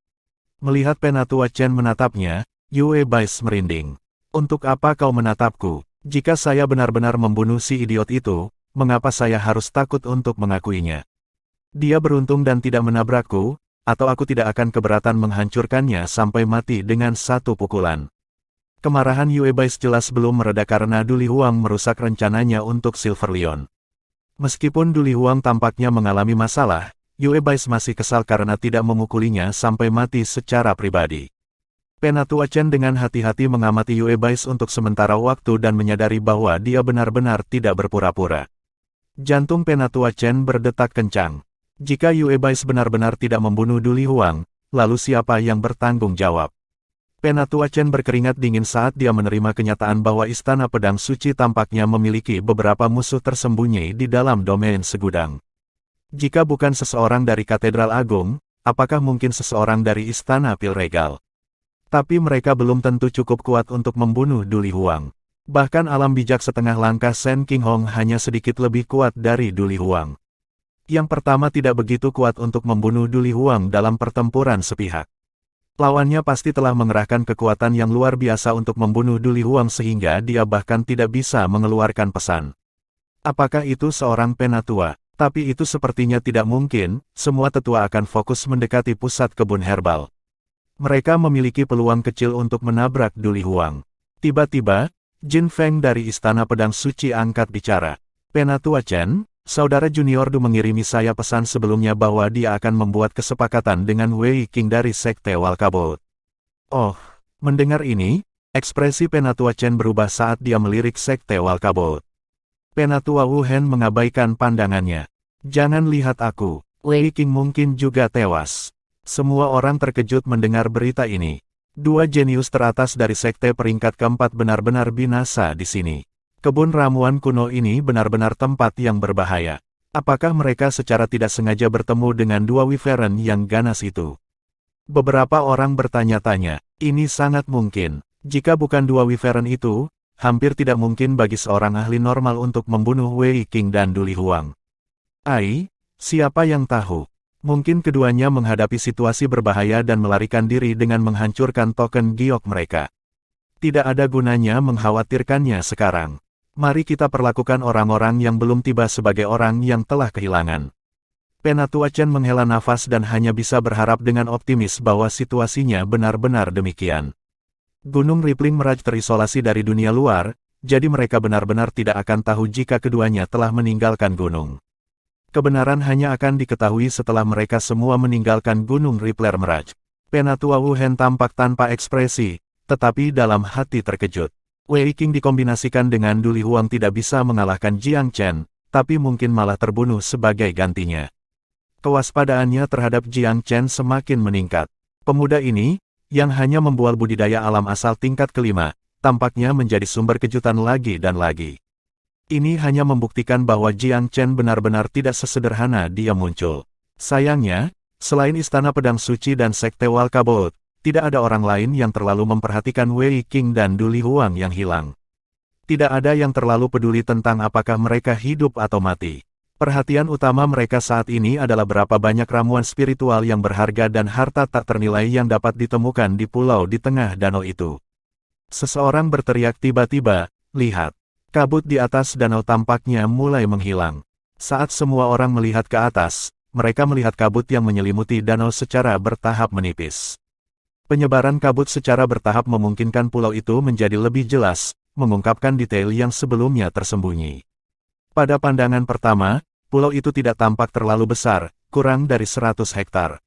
Melihat Penatua Chen menatapnya, Yue Bais merinding. Untuk apa kau menatapku? Jika saya benar-benar membunuh si idiot itu, mengapa saya harus takut untuk mengakuinya? Dia beruntung dan tidak menabrakku, atau aku tidak akan keberatan menghancurkannya sampai mati dengan satu pukulan. Kemarahan Yue Bais jelas belum mereda karena Du Lihuang merusak rencananya untuk Silver Lion. Meskipun Du Lihuang tampaknya mengalami masalah, Yue Bais masih kesal karena tidak memukulinya sampai mati secara pribadi. Penatua Chen dengan hati-hati mengamati Yue Bais untuk sementara waktu dan menyadari bahwa dia benar-benar tidak berpura-pura. Jantung Penatua Chen berdetak kencang. Jika Yue Bais benar-benar tidak membunuh Du Lihuang, lalu siapa yang bertanggung jawab? Penatua Chen berkeringat dingin saat dia menerima kenyataan bahwa Istana Pedang Suci tampaknya memiliki beberapa musuh tersembunyi di dalam domain segudang. Jika bukan seseorang dari Katedral Agung, apakah mungkin seseorang dari Istana Pil Regal? Tapi mereka belum tentu cukup kuat untuk membunuh Du Lihuang. Bahkan alam bijak setengah langkah Shen Qinghong hanya sedikit lebih kuat dari Du Lihuang. Yang pertama tidak begitu kuat untuk membunuh Du Lihuang dalam pertempuran sepihak. Lawannya pasti telah mengerahkan kekuatan yang luar biasa untuk membunuh Du Lihuang sehingga dia bahkan tidak bisa mengeluarkan pesan. Apakah itu seorang penatua? Tapi itu sepertinya tidak mungkin, semua tetua akan fokus mendekati pusat kebun herbal. Mereka memiliki peluang kecil untuk menabrak Du Lihuang. Tiba-tiba, Jin Feng dari Istana Pedang Suci angkat bicara. Penatua Chen, saudara junior Du mengirimi saya pesan sebelumnya bahwa dia akan membuat kesepakatan dengan Wei Qing dari Sekte Walkabout. Oh, mendengar ini, ekspresi Penatua Chen berubah saat dia melirik Sekte Walkabout. Penatua Wu Hen mengabaikan pandangannya. Jangan lihat aku, Wei Qing mungkin juga tewas. Semua orang terkejut mendengar berita ini. Dua jenius teratas dari sekte peringkat keempat benar-benar binasa di sini. Kebun ramuan kuno ini benar-benar tempat yang berbahaya. Apakah mereka secara tidak sengaja bertemu dengan dua wyvern yang ganas itu? Beberapa orang bertanya-tanya, ini sangat mungkin. Jika bukan dua wyvern itu, hampir tidak mungkin bagi seorang ahli normal untuk membunuh Wei Qing dan Du Lihuang. Siapa yang tahu? Mungkin keduanya menghadapi situasi berbahaya dan melarikan diri dengan menghancurkan token giok mereka. Tidak ada gunanya mengkhawatirkannya sekarang. Mari kita perlakukan orang-orang yang belum tiba sebagai orang yang telah kehilangan. Penatua Chen menghela nafas dan hanya bisa berharap dengan optimis bahwa situasinya benar-benar demikian. Gunung Rippling Mirage terisolasi dari dunia luar, jadi mereka benar-benar tidak akan tahu jika keduanya telah meninggalkan gunung. Kebenaran hanya akan diketahui setelah mereka semua meninggalkan Gunung Rippling Mirage. Penatua Wu Hen tampak tanpa ekspresi, tetapi dalam hati terkejut. Wei Qing dikombinasikan dengan Du Lihuang tidak bisa mengalahkan Jiang Chen, tapi mungkin malah terbunuh sebagai gantinya. Kewaspadaannya terhadap Jiang Chen semakin meningkat. Pemuda ini, yang hanya membual budidaya alam asal tingkat kelima, tampaknya menjadi sumber kejutan lagi dan lagi. Ini hanya membuktikan bahwa Jiang Chen benar-benar tidak sesederhana dia muncul. Sayangnya, selain Istana Pedang Suci dan Sekte Walkabout, tidak ada orang lain yang terlalu memperhatikan Wei Qing dan Du Lihuang yang hilang. Tidak ada yang terlalu peduli tentang apakah mereka hidup atau mati. Perhatian utama mereka saat ini adalah berapa banyak ramuan spiritual yang berharga dan harta tak ternilai yang dapat ditemukan di pulau di tengah danau itu. Seseorang berteriak tiba-tiba, lihat. Kabut di atas danau tampaknya mulai menghilang. Saat semua orang melihat ke atas, mereka melihat kabut yang menyelimuti danau secara bertahap menipis. Penyebaran kabut secara bertahap memungkinkan pulau itu menjadi lebih jelas, mengungkapkan detail yang sebelumnya tersembunyi. Pada pandangan pertama, pulau itu tidak tampak terlalu besar, kurang dari 100 hektar.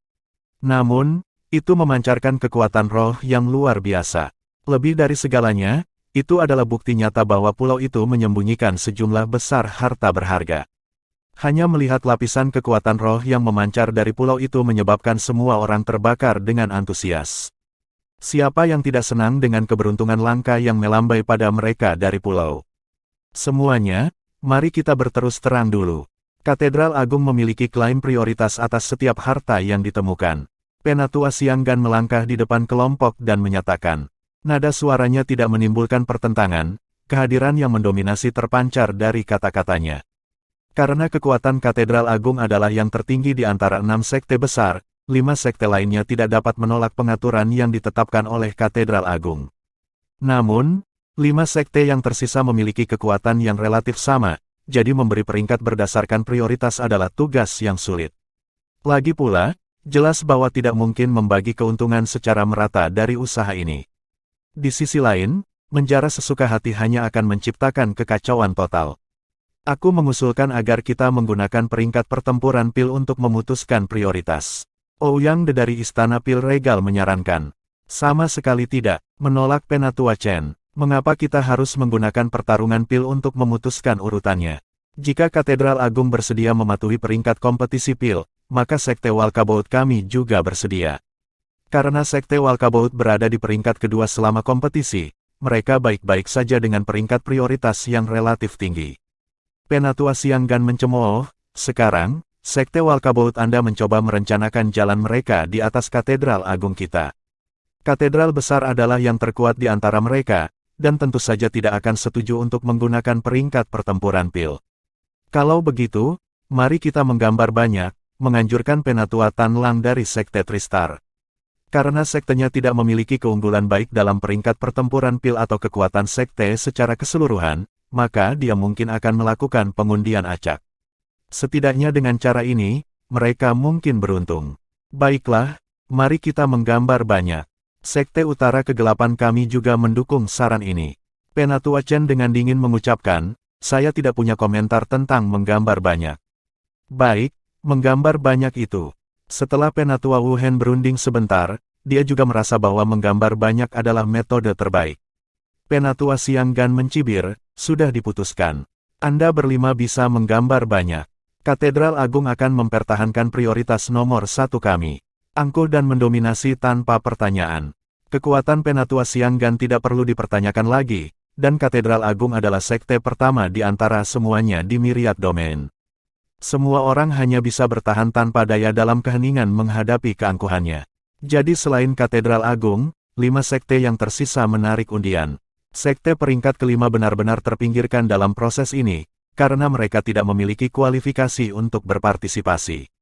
Namun, itu memancarkan kekuatan roh yang luar biasa. Lebih dari segalanya, itu adalah bukti nyata bahwa pulau itu menyembunyikan sejumlah besar harta berharga. Hanya melihat lapisan kekuatan roh yang memancar dari pulau itu menyebabkan semua orang terbakar dengan antusias. Siapa yang tidak senang dengan keberuntungan langka yang melambai pada mereka dari pulau? Semuanya, mari kita berterus terang dulu. Katedral Agung memiliki klaim prioritas atas setiap harta yang ditemukan. Penatua Xianggan melangkah di depan kelompok dan menyatakan. Nada suaranya tidak menimbulkan pertentangan, kehadiran yang mendominasi terpancar dari kata-katanya. Karena kekuatan Katedral Agung adalah yang tertinggi di antara 6 sekte besar, 5 sekte lainnya tidak dapat menolak pengaturan yang ditetapkan oleh Katedral Agung. Namun, 5 sekte yang tersisa memiliki kekuatan yang relatif sama, jadi memberi peringkat berdasarkan prioritas adalah tugas yang sulit. Lagi pula, jelas bahwa tidak mungkin membagi keuntungan secara merata dari usaha ini. Di sisi lain, menjara sesuka hati hanya akan menciptakan kekacauan total. Aku mengusulkan agar kita menggunakan peringkat pertempuran pil untuk memutuskan prioritas. Ouyang dari Istana Pil Regal menyarankan. Sama sekali tidak, menolak Penatua Chen. Mengapa kita harus menggunakan pertarungan pil untuk memutuskan urutannya? Jika Katedral Agung bersedia mematuhi peringkat kompetisi pil, maka Sekte Walkabout kami juga bersedia. Karena Sekte Walkabout berada di peringkat kedua selama kompetisi, mereka baik-baik saja dengan peringkat prioritas yang relatif tinggi. Penatua Xianggan mencemooh, sekarang, Sekte Walkabout Anda mencoba merencanakan jalan mereka di atas Katedral Agung kita. Katedral besar adalah yang terkuat di antara mereka, dan tentu saja tidak akan setuju untuk menggunakan peringkat pertempuran pil. Kalau begitu, mari kita menggambar banyak, menganjurkan Penatua Tan Lang dari Sekte Tristar. Karena sektenya tidak memiliki keunggulan baik dalam peringkat pertempuran pil atau kekuatan sekte secara keseluruhan, maka dia mungkin akan melakukan pengundian acak. Setidaknya dengan cara ini, mereka mungkin beruntung. Baiklah, mari kita menggambar banyak. Sekte Utara Kegelapan kami juga mendukung saran ini. Penatua Chen dengan dingin mengucapkan, saya tidak punya komentar tentang menggambar banyak. Baik, menggambar banyak itu. Setelah Penatua Wu Hen berunding sebentar, dia juga merasa bahwa menggambar banyak adalah metode terbaik. Penatua Xianggan mencibir, sudah diputuskan. Anda berlima bisa menggambar banyak. Katedral Agung akan mempertahankan prioritas nomor 1 kami. Angkuh dan mendominasi tanpa pertanyaan. Kekuatan Penatua Xianggan tidak perlu dipertanyakan lagi, dan Katedral Agung adalah sekte pertama di antara semuanya di Myriad Domain. Semua orang hanya bisa bertahan tanpa daya dalam keheningan menghadapi keangkuhannya. Jadi selain Katedral Agung, 5 sekte yang tersisa menarik undian. Sekte peringkat kelima benar-benar terpinggirkan dalam proses ini, karena mereka tidak memiliki kualifikasi untuk berpartisipasi.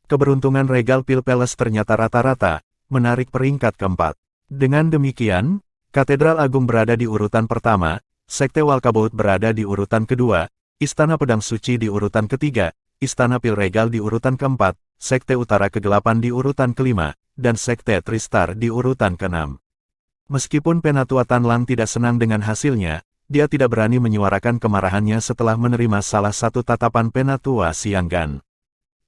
Keberuntungan Regal Pil Palace ternyata rata-rata, menarik peringkat keempat. Dengan demikian, Katedral Agung berada di urutan pertama, Sekte Walkabout berada di urutan kedua, Istana Pedang Suci di urutan ketiga, Istana Pil Regal di urutan keempat, Sekte Utara Kegelapan di urutan kelima, dan Sekte Tristar di urutan keenam. Meskipun Penatua Tan Lang tidak senang dengan hasilnya, dia tidak berani menyuarakan kemarahannya setelah menerima salah satu tatapan Penatua Xianggan.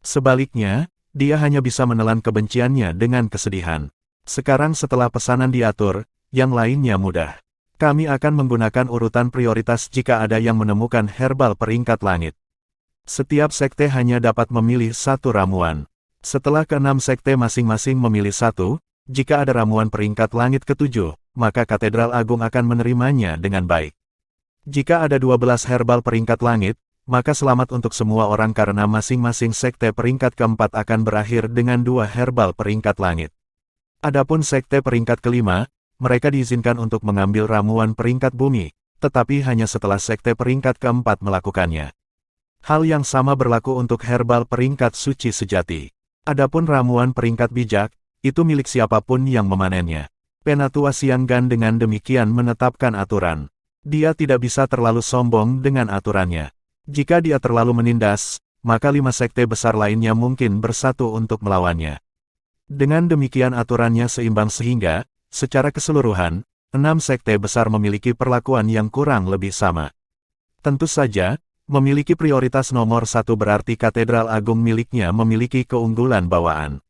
Sebaliknya, dia hanya bisa menelan kebenciannya dengan kesedihan. Sekarang setelah pesanan diatur, yang lainnya mudah. Kami akan menggunakan urutan prioritas jika ada yang menemukan herbal peringkat langit. Setiap sekte hanya dapat memilih satu ramuan. Setelah keenam sekte masing-masing memilih satu, jika ada ramuan peringkat langit ketujuh, maka Katedral Agung akan menerimanya dengan baik. Jika ada 12 herbal peringkat langit, maka selamat untuk semua orang karena masing-masing sekte peringkat keempat akan berakhir dengan 2 herbal peringkat langit. Adapun sekte peringkat kelima, mereka diizinkan untuk mengambil ramuan peringkat bumi, tetapi hanya setelah sekte peringkat keempat melakukannya. Hal yang sama berlaku untuk herbal peringkat suci sejati. Adapun ramuan peringkat bijak, itu milik siapapun yang memanennya. Penatua Xianggan dengan demikian menetapkan aturan. Dia tidak bisa terlalu sombong dengan aturannya. Jika dia terlalu menindas, maka 5 sekte besar lainnya mungkin bersatu untuk melawannya. Dengan demikian aturannya seimbang sehingga, secara keseluruhan, 6 sekte besar memiliki perlakuan yang kurang lebih sama. Tentu saja, memiliki prioritas nomor 1 berarti Katedral Agung miliknya memiliki keunggulan bawaan.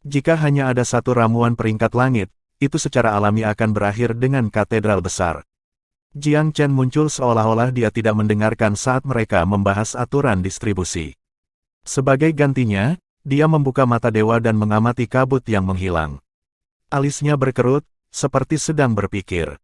Jika hanya ada satu ramuan peringkat langit, itu secara alami akan berakhir dengan katedral besar. Jiang Chen muncul seolah-olah dia tidak mendengarkan saat mereka membahas aturan distribusi. Sebagai gantinya, dia membuka mata dewa dan mengamati kabut yang menghilang. Alisnya berkerut, seperti sedang berpikir.